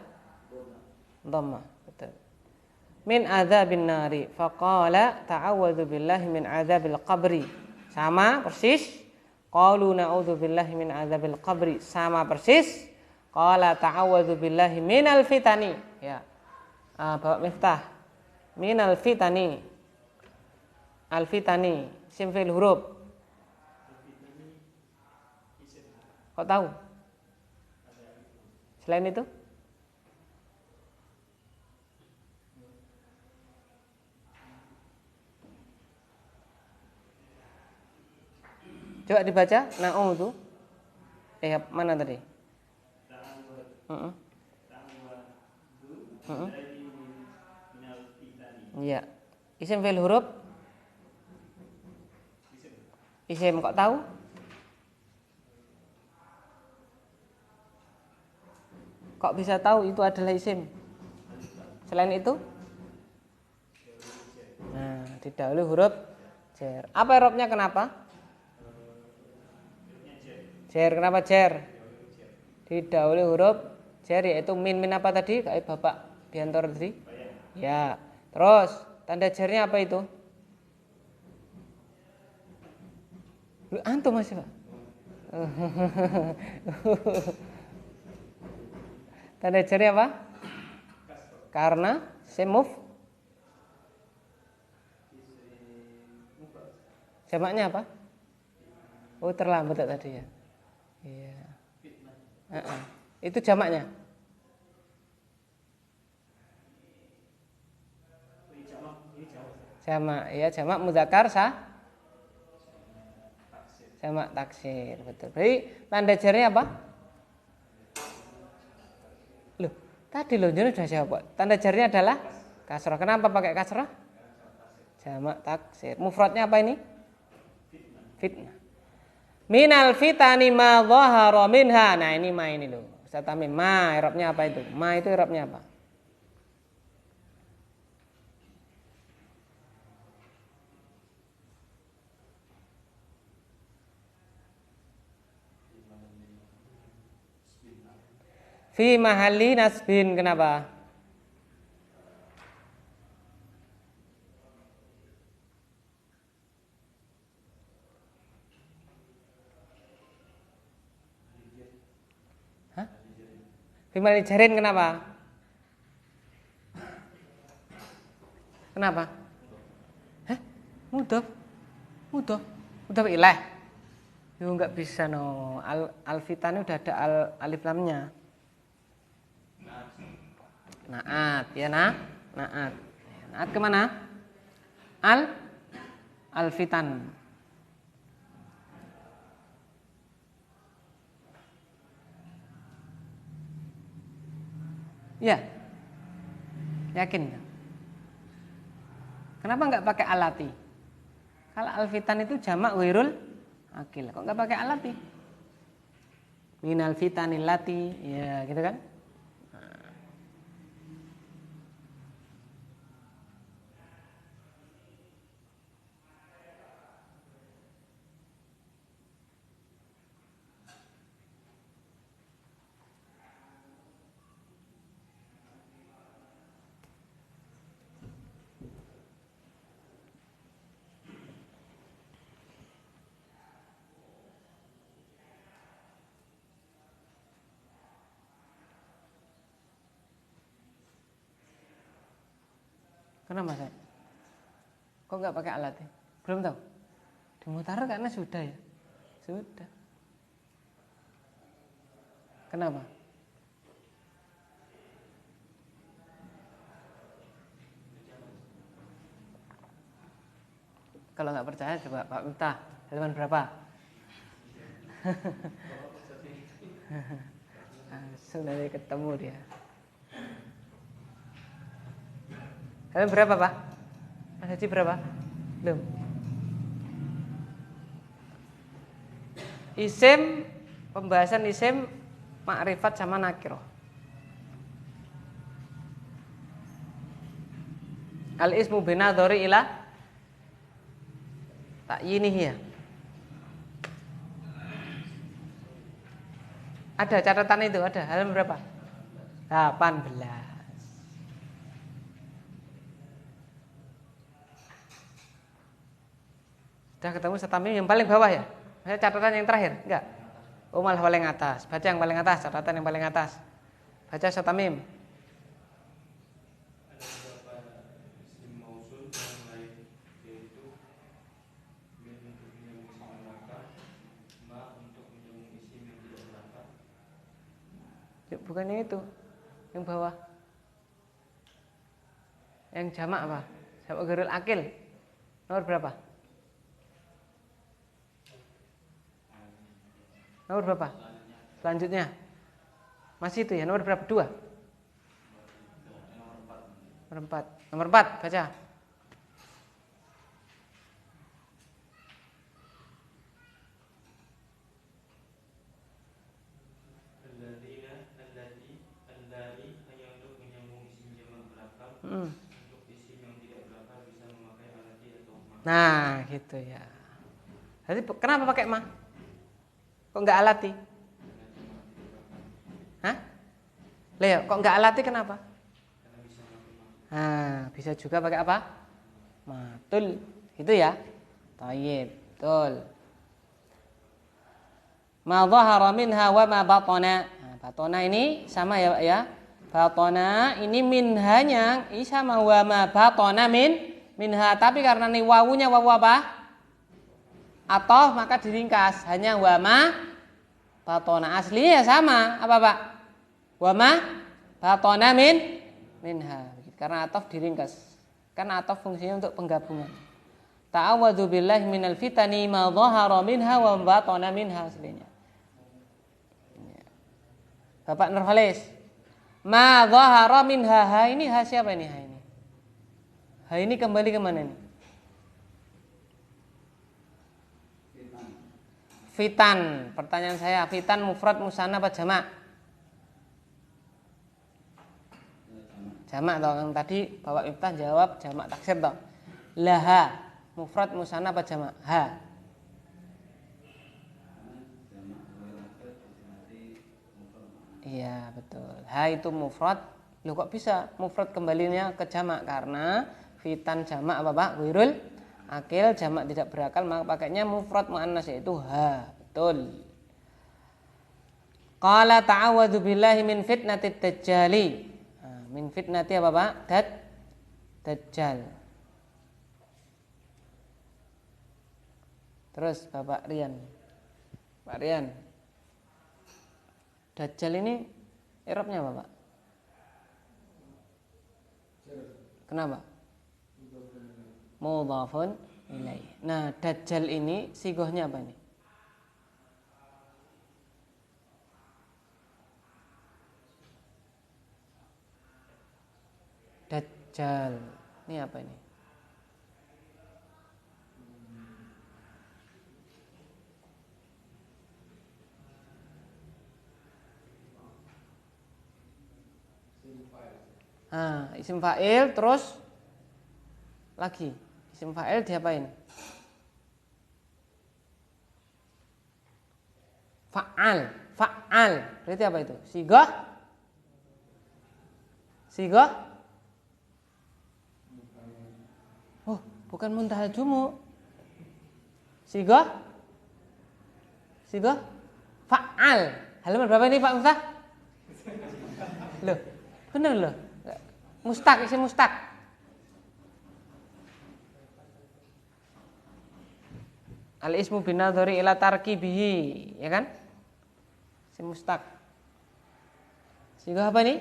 dhamma. Betul. Min adzabin nari. Faqala ta'awwadzu billahi min adzabil qabri. Sama persis. Qalu na'udzu billahi min adzabil qabri. Sama persis. Qala ta'awwadzu billahi minal fitani. Ya. Bapak Miftah. Minal fitani. Al fitani. Isim fi'il huruf. Kok tahu? Selain itu? Coba dibaca. Na'udzu. Mana tadi? Iya. Isim fil huruf. Isim kok tahu? Kok bisa tahu itu adalah isim? Selain itu? Nah, didahului huruf jar. Apa i'rabnya kenapa? Jar. Kenapa jar? Didahului huruf jar yaitu min apa tadi? Kayak Bapak Biantoro tadi? Ya. Terus tanda jarnya apa itu? Lu antum masih, Pak? Tanda jarnya apa? Karena semuf. Jamaknya apa? Oh, terlambat tadi ya. Iya. Itu jamaknya. Jamak, ya jamak muzakkar jamak taksir, betul. Jadi tanda jarnya apa? Loh, tadi lo sudah jawab. Tanda jarnya adalah kasrah. Kenapa pakai kasrah? Jamak taksir. Mufradnya apa ini? Fitnah. Minal fitani ma dhahara minha. Nah, ini ma ini loh. Ustaz Tamim, ma i'rabnya apa itu? Ma itu i'rabnya apa? Fi mahalli nasbin. Kenapa? Hah? Fi mahalli jarin kenapa? Kenapa? Hah? Mudhof. Mudhof ilaih. Yo enggak bisa no. Al-fitan udah ada alif lamnya. Naat, ya naat. Naat kemana? Al-fitan. Ya, yakin? Kenapa nggak pakai alati? Kalau al-fitan itu jamak wirul akil. Kok nggak pakai alati? Minal fitanil lati, ya gitu kan? Kenapa saya? Kok nggak pakai alat ya? Belum tahu. Dimutar karena sudah ya. Sudah. Kenapa? Kalau nggak percaya coba Pak Miftah. Halaman berapa? Sudah ketemu dia. Halaman berapa Pak? Mas Haji berapa? Belum. Isim, pembahasan isim makrifat sama nakirah. Al ismu binadhari ila takyinihi ya. Ada catatan itu, ada. Halaman berapa? 18. Sudah ketemu Satamim yang paling bawah ya? Saya catatan yang terakhir? Enggak. Oh malah paling atas. Baca yang paling atas, catatan yang paling atas. Baca Satamim. Bukannya itu. Yang bawah. Yang jamak apa? Jamak ghairil akil. Nomor berapa? Nomor berapa? Selanjutnya. Masih itu ya, nomor berapa? 2. Nomor 4 baca. Untuk isim yang tidak berakal bisa memakai alati atau ma. Nah, gitu ya. Jadi kenapa pakai ma? Kok enggak alati? Hah? Leo, kok enggak alati kenapa? Nah, bisa juga pakai apa? Matul. Gitu ya. Thayyib, betul. Ma dhahara minha wa ma batana. Nah, batana ini sama ya, Pak ya. Batana ini minhanya sama wa ma batana minha, tapi karena nih wawunya wawu apa? Atau maka diringkas hanya wa ma batana. Aslinya ya sama, apa Pak? Wa ma batana minha. Karena ataf diringkas. Karena ataf fungsinya untuk penggabungan. Ta'awwadzu billahi minal fitani ma dhahara minha wa ma batana minha aslinya. Bapak Nurhalis. Ma dhahara minha, ha ini ha siapa ini ha ini? Ha ini kembali ke mana nih? Fitan. Pertanyaan saya, fitan mufrad musanna apa jamak? Jamak toh, yang tadi Bapak Miftah jawab jamak taksir toh. Laha mufrad musanna apa jamak? Ha. Iya betul. Ha itu mufrad. Loh kok bisa mufrad kembalinya ke jamak? Karena fitan jamak apa Pak? Wirul akil, jamak tidak berakal, maka pakainya mufrad muannas yaitu ha. Betul. Qala ta'awwadzu billahi min fitnatid dajjali. Nah, min fitnati apa Pak? Dajjal. Terus Bapak Rian. Pak Rian. Dajjal ini i'rabnya apa, Pak? Kenapa? Mudhafun ilaih. Nah, dajjal ini sigohnya apa ini? Dajjal. Ini apa ini? Isim fa'il terus lagi isim fa'il diapain? Fa'al berarti apa itu? Sigoh oh bukan muntahal jumu. Sigoh fa'al. Halaman berapa ini Pak Miftah? Loh bener loh. Mustaq, isim mustaq. Al ismu binadhari ila tarkibihi, ya kan? Isim mustaq. Sigoh apa ini?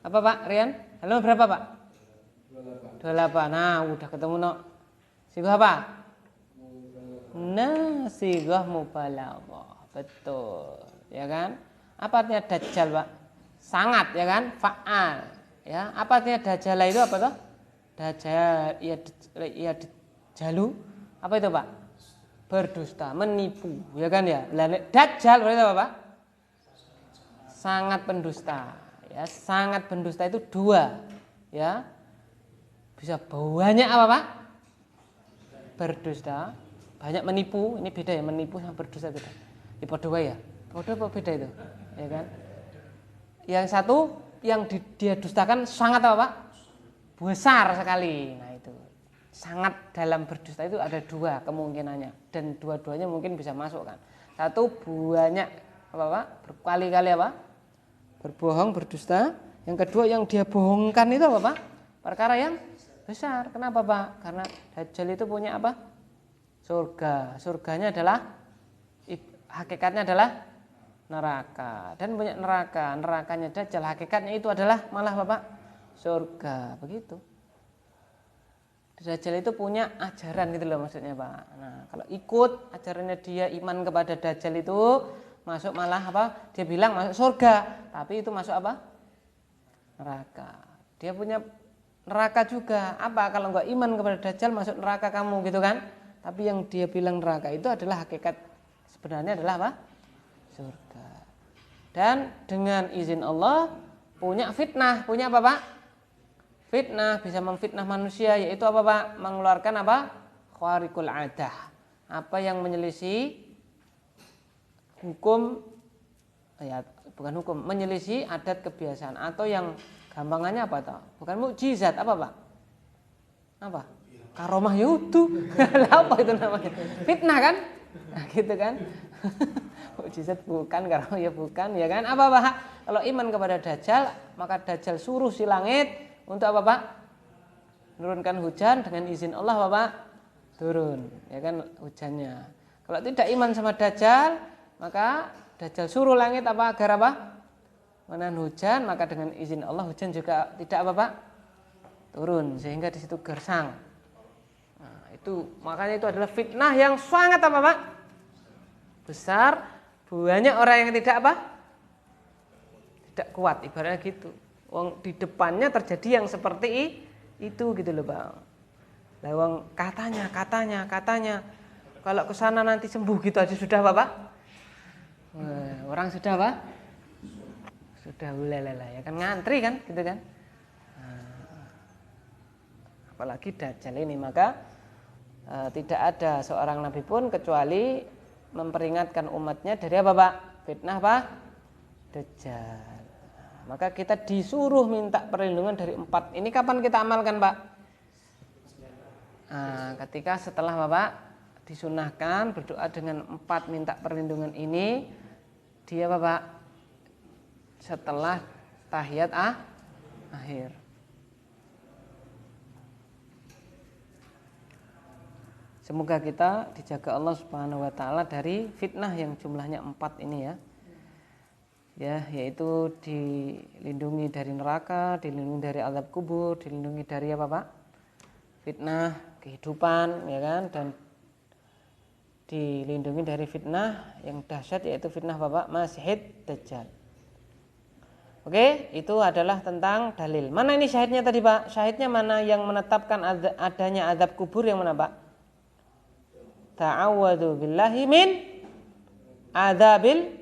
Apa Pak Rian? Halaman berapa Pak? 28. Nah, udah ketemu no. Sigoh apa? Nah, sigoh mubalaghah. Betul, ya kan? Apa artinya dajjal, Pak? Sangat, ya kan? Fa'al. Ya, apa artinya dajjal itu apa toh? Dajjal ya jalu. Apa itu, Pak? Berdusta, menipu, ya kan ya? Dajjal berarti apa, Pak? Sangat pendusta. Ya, sangat pendusta itu dua, ya. Bisa banyak apa, Pak? Berdusta, banyak menipu. Ini beda ya, menipu sama berdusta beda. Di podo ya. Podo apa beda itu? Ya kan? Yang satu yang dia dustakan sangat apa Pak? Besar sekali. Nah itu sangat dalam berdusta itu ada dua kemungkinannya dan dua-duanya mungkin bisa masuk kan. Satu banyak apa Pak? Berkali-kali apa? Berbohong, berdusta. Yang kedua yang dia bohongkan itu apa Pak? Perkara yang besar. Kenapa Pak? Karena Dajjal itu punya apa? Surga. Surganya adalah hakikatnya adalah neraka dan banyak nerakanya Dajjal hakikatnya itu adalah malah Bapak surga begitu. Dajjal itu punya ajaran gitu loh maksudnya Pak. Nah kalau ikut ajarannya dia iman kepada Dajjal itu masuk malah apa? Dia bilang masuk surga tapi itu masuk apa? Neraka. dia punya neraka juga. Apa kalau enggak iman kepada Dajjal masuk neraka kamu gitu kan? Tapi yang dia bilang neraka itu adalah hakikat sebenarnya adalah apa? Surga. Dan dengan izin Allah punya fitnah, punya apa Pak? Fitnah, bisa memfitnah manusia, yaitu apa Pak? Mengeluarkan apa? Khariqul adah. Apa yang menyelisih hukum, ya bukan hukum, menyelisih adat kebiasaan, atau yang gampangannya apa toh? Bukan mukjizat, apa Pak? Apa? Karomah yutu. Apa itu namanya? Fitnah kan? Nah, gitu kan? Mukjizat bukan, karomah ya bukan, ya kan? Apa Pak? Kalau iman kepada Dajjal, maka Dajjal suruh si langit untuk apa Pak? Menurunkan hujan, dengan izin Allah apa Pak? Turun, ya kan hujannya. Kalau tidak iman sama Dajjal, maka Dajjal suruh langit apa agar apa? Menahan hujan, maka dengan izin Allah hujan juga tidak apa Pak? Turun, sehingga di situ gersang. Nah, itu makanya itu adalah fitnah yang sangat apa Pak? Besar. Banyak orang yang tidak apa? Tidak kuat, ibaratnya gitu. Wong di depannya terjadi yang seperti itu gitu loh Bang. Lah wong katanya kalau ke sana nanti sembuh gitu aja sudah Pak? Orang sudah apa? Sudah ulelela ya kan, ngantri kan gitu kan. Apalagi Dajjal ini, maka tidak ada seorang nabi pun kecuali memperingatkan umatnya dari apa Pak? Fitnah apa? Dajjal. Maka kita disuruh minta perlindungan dari 4. Ini kapan kita amalkan Pak? Ketika setelah Bapak disunahkan berdoa dengan 4 minta perlindungan ini, dia Bapak setelah tahiyat akhir. Semoga kita dijaga Allah Subhanahu wa taala dari fitnah yang jumlahnya 4 ini ya. Ya, yaitu dilindungi dari neraka, dilindungi dari azab kubur, dilindungi dari apa Pak? Fitnah kehidupan, ya kan, dan dilindungi dari fitnah yang dahsyat yaitu fitnah Bapak Masihid Dajjal. Oke, itu adalah tentang dalil. Mana ini syahidnya tadi Pak? Syahidnya mana yang menetapkan adanya azab kubur yang mana Pak? Ta'awwadzu billahi min adzabil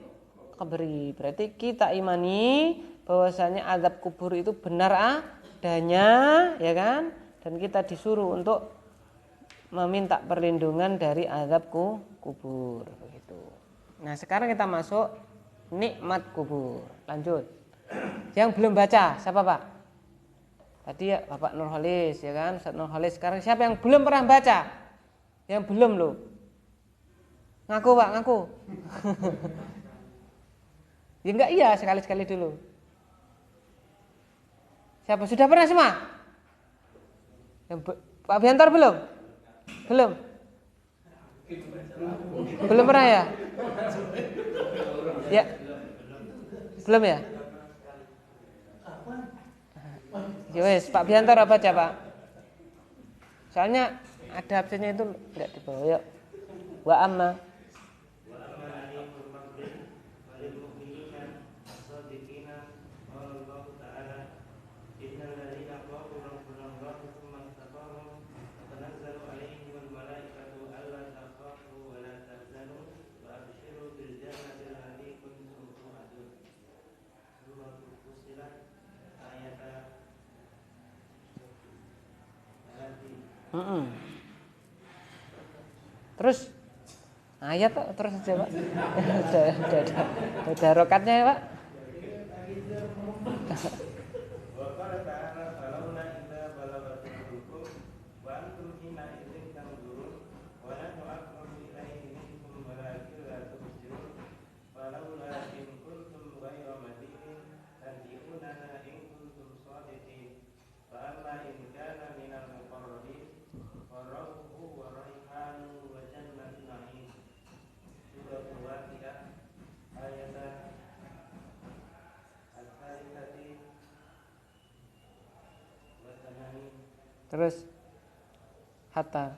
qabri. Berarti kita imani bahwasanya azab kubur itu benar adanya, ya kan? Dan kita disuruh untuk meminta perlindungan dari azab kubur begitu. Nah, sekarang kita masuk nikmat kubur. Lanjut. Yang belum baca siapa Pak? Tadi ya Bapak Nurholis, ya kan? Ustaz Nurholis. Sekarang siapa yang belum pernah baca? Yang belum loh. Ngaku Pak, ngaku. Ya enggak iya, sekali-sekali dulu. Siapa sudah pernah semua? Pak Biantar belum? Belum? Belum pernah ya? Ya. Belum ya? Ya wes, Pak Biantar baca Pak. Soalnya ada absennya itu enggak dibawa ya. Wa amma Terus ayat terus aja Pak. Ada rokatnya ya Pak. Terus hatta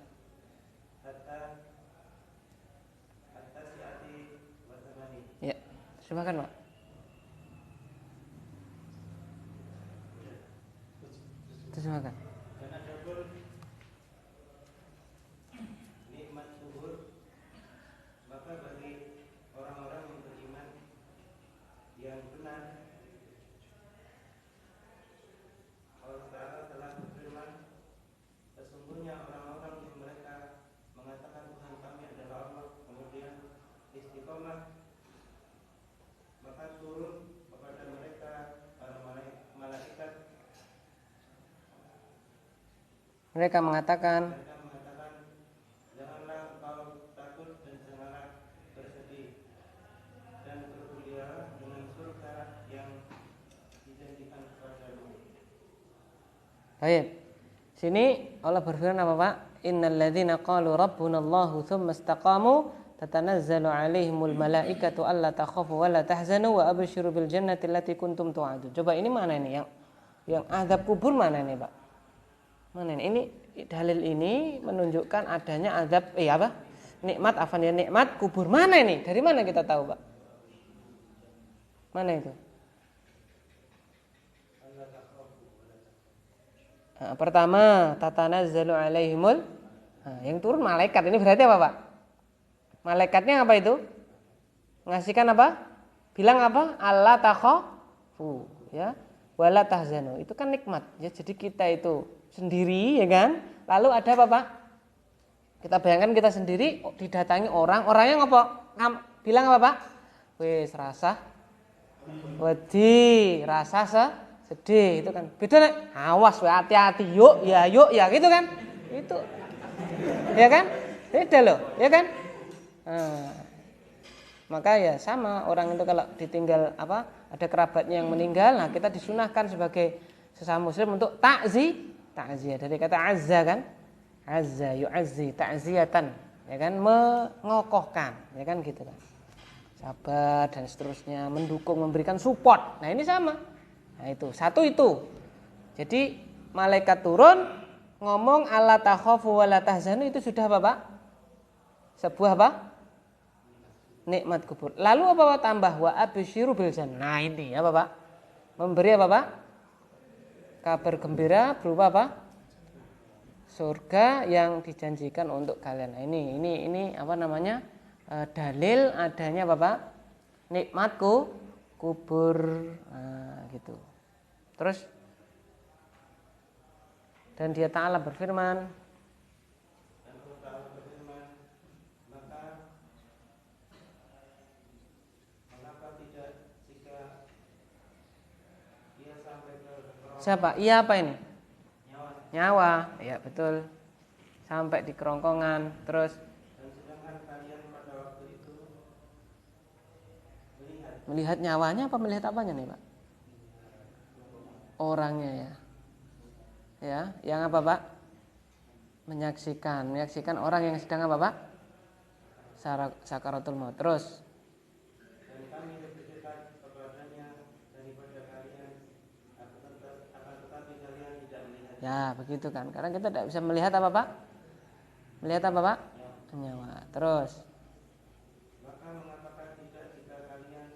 ya, silakan Pak. Terjemahkan. Dan ada pun nikmat kubur, maka bagi orang-orang yang beriman yang benar, Allah Ta'ala telah berfirman, sesungguhnya orang-orang yang mereka mengatakan Tuhan kami adalah Allah, kemudian istiqomah, maka turun kepada mereka para malaikat. Mereka mengatakan, janganlah engkau takut dan janganlah bersedih, dan bergembiralah dengan surga yang dijanjikan kepadamu. baik. Sini Allah berfirman apa Pak? Innal ladzina qalu rabbunallahu tsumma istaqamu tatanazzalu alaihimul malaikatu alla takhafu wa la tahzanu wa abshiru bil jannati allati kuntum tu'adun. Coba ini mana ini yang azab kubur mana ini Pak? Mana ini? Ini dalil ini menunjukkan adanya azab nikmat nikmat kubur. Mana ini? Dari mana kita tahu, Pak? Mana itu? Nah, pertama, tatanazzalu alaihimul. Nah, yang turun malaikat. Ini berarti apa, Pak? Malaikatnya apa itu? Ngasihkan apa? Bilang apa? Allah takhafu, ya. Wala tahzanu. Itu kan nikmat. Ya, jadi kita itu sendiri, ya kan? Lalu ada apa, Pak? Kita bayangkan kita sendiri didatangi orangnya ngopo? Bilang apa, Pak? Wis rasa wedi, rasa sedih, itu kan. Beda nek, awas we hati-hati, yuk ya gitu kan? Itu. Ya kan? Beda loh, ya kan? Nah, maka ya sama orang itu kalau ditinggal ada kerabatnya yang meninggal, nah kita disunahkan sebagai sesama muslim untuk takziah dari kata azza kan, azza yu'azzi ta'ziyatan, ya kan, mengokohkan, ya kan gitu kan, sabar dan seterusnya, mendukung, memberikan support. Nah ini sama, nah itu satu itu. Jadi malaikat turun ngomong alla takhafu wa la tahzanu, itu sudah apa Pak? Sebuah apa? Nikmat kubur. Lalu apa Pak tambah? Wa absyiru bil jannah. Nah ini apa Pak? Memberi apa Pak? Kabar gembira berupa apa? Surga yang dijanjikan untuk kalian. Nah, ini apa namanya? Dalil adanya apa Pak? Nikmatku kubur. Nah, gitu. Terus dan Dia Ta'ala berfirman, siapa? Iya apa ini? Nyawa. Ya betul. Sampai di kerongkongan. Terus melihat nyawanya apa melihat apanya nih Pak? Orangnya ya. Ya, yang apa Pak? Menyaksikan orang yang sedang apa Pak? Sakaratul maut. Terus ya begitu kan, karena kita tidak bisa melihat apa Pak? Melihat apa Pak? Nyawa. Terus maka mengatakan tidak jika kalian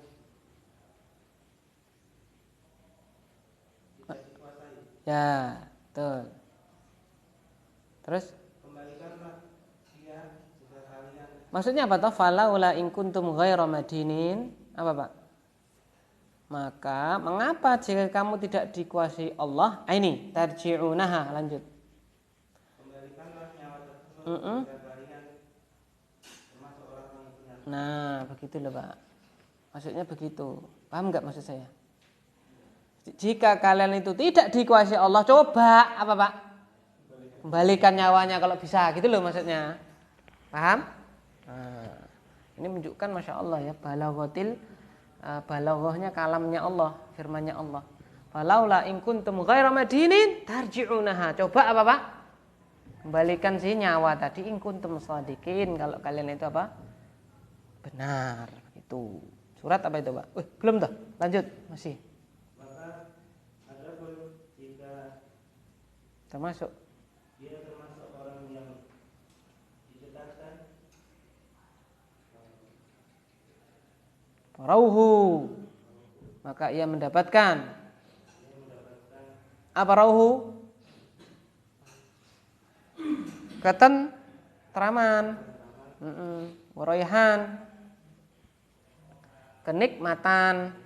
tidak dikuasai. Ya, betul. Terus kembalikanlah dia jika kalian. Maksudnya apa toh? Falaula in kuntum ghairu madinin. Apa Pak? Maka mengapa jika kamu tidak dikuasai Allah? Ini tarji'unaha, lanjut. Kembalikanlah nyawa tersebut jika kalian termasuk orang yang benar. Nah, begitu loh Pak. Maksudnya begitu. Paham nggak maksud saya? Jika kalian itu tidak dikuasai Allah, coba apa Pak? Kembalikan nyawanya kalau bisa, gitu loh maksudnya. Paham? Nah, ini menunjukkan Masya Allah ya, balaghahnya kalamnya Allah, firmannya Allah. Falaula in kuntum ghairu madinin tarji'unaha. Coba apa Pak? Kembalikan si nyawa tadi in kuntum shadiqin, kalau kalian itu apa? Benar, begitu. Surat apa itu Pak? Belum toh? Lanjut, masih. Maka ada pun jika Termasuk dia termasuk orang yang diciptakan rauhu, maka ia mendapatkan apa rauhu? ketentraman, waraihan, kenikmatan,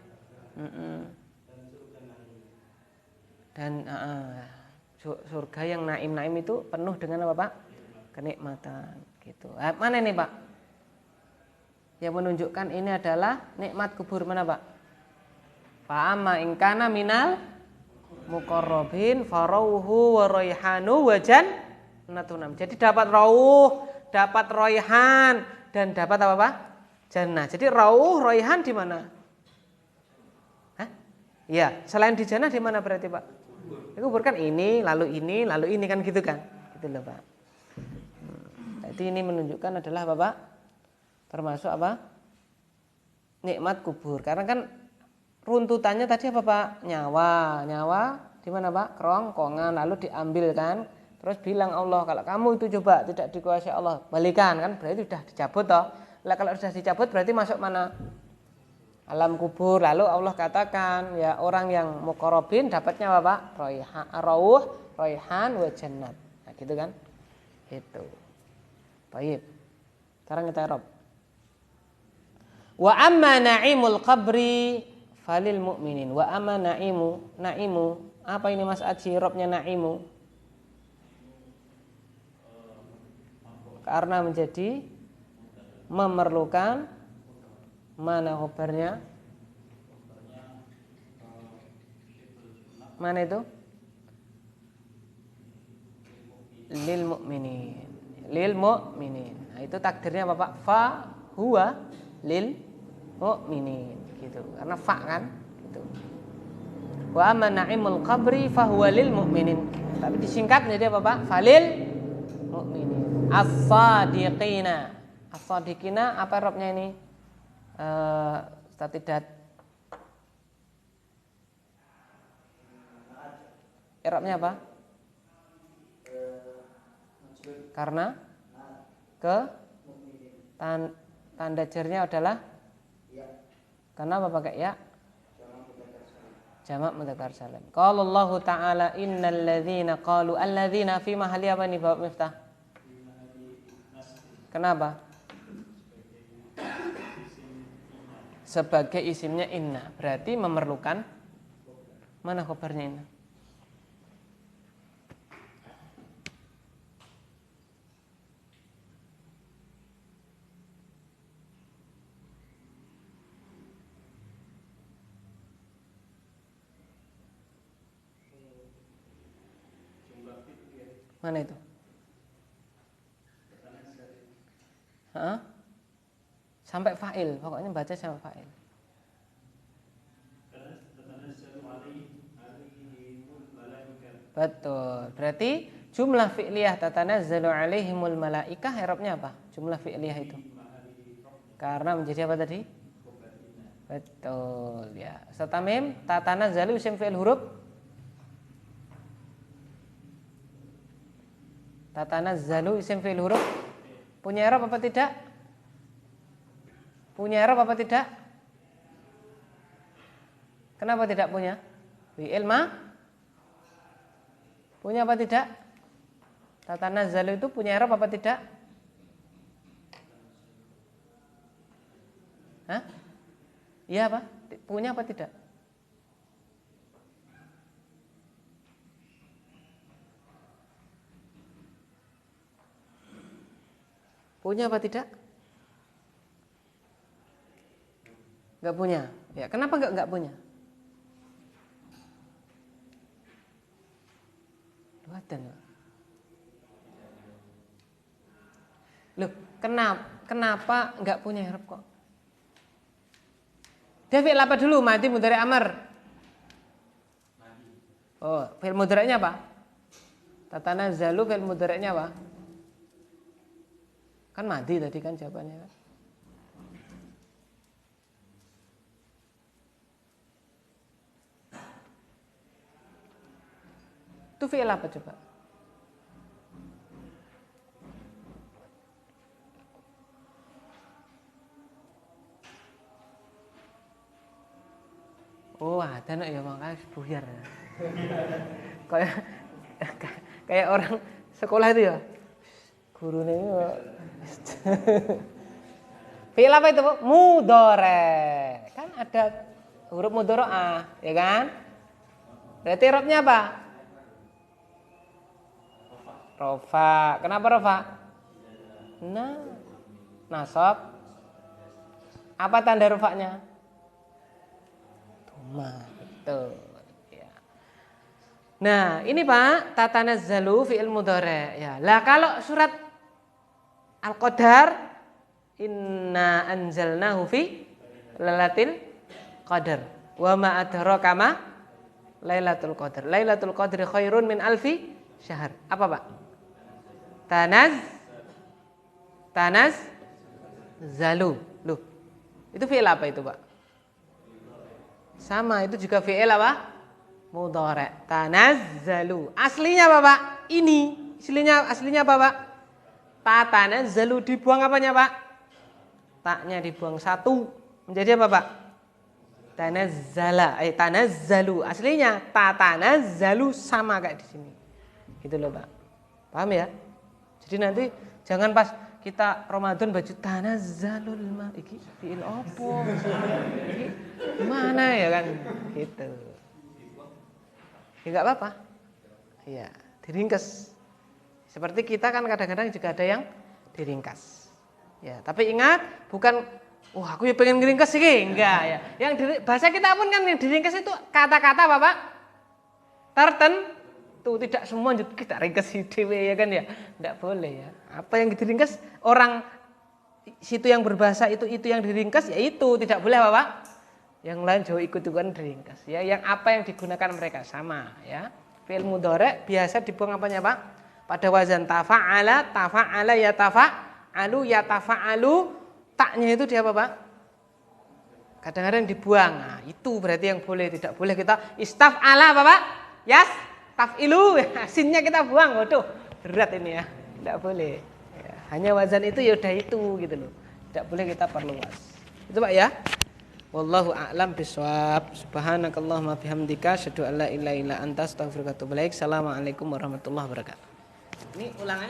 dan surga yang naim itu penuh dengan apa Pak? Kenikmatan gitu. Mana ini Pak? Yang menunjukkan ini adalah nikmat kubur, mana Pak? Fa'amma in kana minal muqarrabin farauhu wa raihanu wa jannatun. Jadi dapat rauh, dapat raihan, dan dapat apa Pak? Jannah. Jadi rauh, raihan di mana? Hah? Iya, selain di jannah di mana berarti Pak? Kubur kan ini, lalu ini kan gitu kan? Gitu loh Pak. Jadi ini menunjukkan adalah apa Pak? Termasuk apa? Nikmat kubur. Karena kan runtutannya tadi apa Pak? Nyawa di mana Pak? Kerongkongan, lalu diambil kan? Terus bilang Allah, kalau kamu itu coba tidak dikuasai Allah, balikan kan? Berarti sudah dicabut toh. Lah kalau sudah dicabut berarti masuk mana? Alam kubur. Lalu Allah katakan, ya orang yang muqarrabin dapatnya apa Pak? Rauh, raihan, wa jannat. Nah, gitu kan? Itu. Baik. Sekarang kita Arab. Wa amma na'imul qabri falil mu'minin. Wa amma na'imu. Apa ini Mas Aji? Robnya na'imu. Karena menjadi memerlukan, mana khobarnya? Mana itu? Lil mu'minin. Lil mu'minin. Nah, itu takdirnya apa Pak? Fa huwa lil mu'minin gitu. Karena fa kan gitu. Wa amma na'imul qabri fa huwa lil mu'minin. Tapi disingkat menjadi apa Pak? Falil mu'minin. As-sadiqina. As-sadiqina apa robnya ini? Statidat. Irobnya apa? Karena tanda jarnya adalah kenapa pakai ya? Jamak mudzakkar salim. Qala Allah Ta'ala innal ladzina qalu alladzina fi mahalli apa nih Bapak Miftah? Kenapa? Sebagai isimnya inna, berarti memerlukan mana khobarnya inna? Mana itu? Sampai fa'il, pokoknya baca sampai fa'il. Betul. Berarti jumlah fi'liyah tatanazzalu alaihimul malaikah, i'rabnya apa? Jumlah fi'liyah itu. Karena menjadi apa tadi? Betul ya. Setamim tatanazzalu isim fi'il huruf. Tatanazzalu isim fi'il huruf. Punya i'rab apa tidak? Punya i'rab apa tidak? Kenapa tidak punya? Fi'il ma? Punya apa tidak? Tatanazzalu itu punya i'rab apa tidak? Hah? Iya apa? Punya apa tidak? Punya apa tidak? Enggak punya. Ya, kenapa enggak punya? Duatan. Loh, kenapa enggak punya i'rab kok? Dia fi'il apa dulu? Madi mudhari amr. Oh, fi'il mudhari'nya apa? Tatanazzalu fi'il mudhari'nya apa? Kan madi tadi kan jawabannya kan. Itu fi'il apa coba? Oh, ada nak ya makanya buyar. Kayak orang sekolah itu ya. Gurune fi'il apa itu, Bu? Mudhari. Kan ada huruf mudhari'ah, ya kan? Berarti i'rabnya apa? Rafa. Kenapa rafa? Nah, nasab. Apa tanda rafa'nya? Dhamma. Betul. Ya. Nah, ini Pak, tatanazzalu fi'il mudhari'. Ya. Lah kalau surat Al-Qadar, inna anzalnahu fi lailatul qadar. Wa ma adraka ma lailatul qadar. Lailatul qadri khairun min alfi syahr. Apa, Pak? Tanazzalu. Loh. Itu fi'il apa itu, Pak? Sama, itu juga fi'il apa? Mudhari'. Tanazzalu. Aslinya apa, Pak? Ini. Aslinya apa, Pak? Tatanazzalu, dibuang apanya, Pak? Taknya dibuang satu. Menjadi apa, Pak? Tanazzalu. Aslinya tatanazzalu, sama kayak di sini. Gitu loh, Pak. Paham ya? Jadi nanti jangan pas kita Ramadan baju tanazzalul iki fi'il opo? Iki gimana ya kan? Gitu. Ya enggak apa-apa. Iya, diringkas. Seperti kita kan kadang-kadang juga ada yang diringkas. Ya, tapi ingat bukan wah aku ya pengen ngeringkas iki, enggak ya. Yang bahasa kita pun kan yang diringkas itu kata-kata apa, Pak? Tertentu, tidak semua kita ringkas dhewe ya kan ya. Enggak boleh ya. Apa yang diringkas orang situ yang berbahasa itu yang diringkas ya itu, tidak boleh apa, Pak? Yang lain jauh ikut-ikutan diringkas ya. Yang apa yang digunakan mereka sama ya. Fi'il mudhari' biasa dibuang apanya, Pak? Pada wazan tafa'ala yatafa'alu, taknya itu dia apa, Pak? Kadang-kadang dibuang. Nah, itu berarti yang boleh, tidak boleh kita istaf'ala apa, Pak? Yas taf'ilu, sinnya kita buang. Waduh, berat ini ya. Tidak boleh. Ya, hanya wazan itu ya udah itu gitu loh. Tidak boleh kita perluas. Itu, Pak ya. Wallahu a'lam bishawab. Subhanakallahumma bihamdika asyhadu an la ilaha illa anta astaghfiruka wa atubu ilaik. Assalamualaikum warahmatullahi wabarakatuh. Ini ulangannya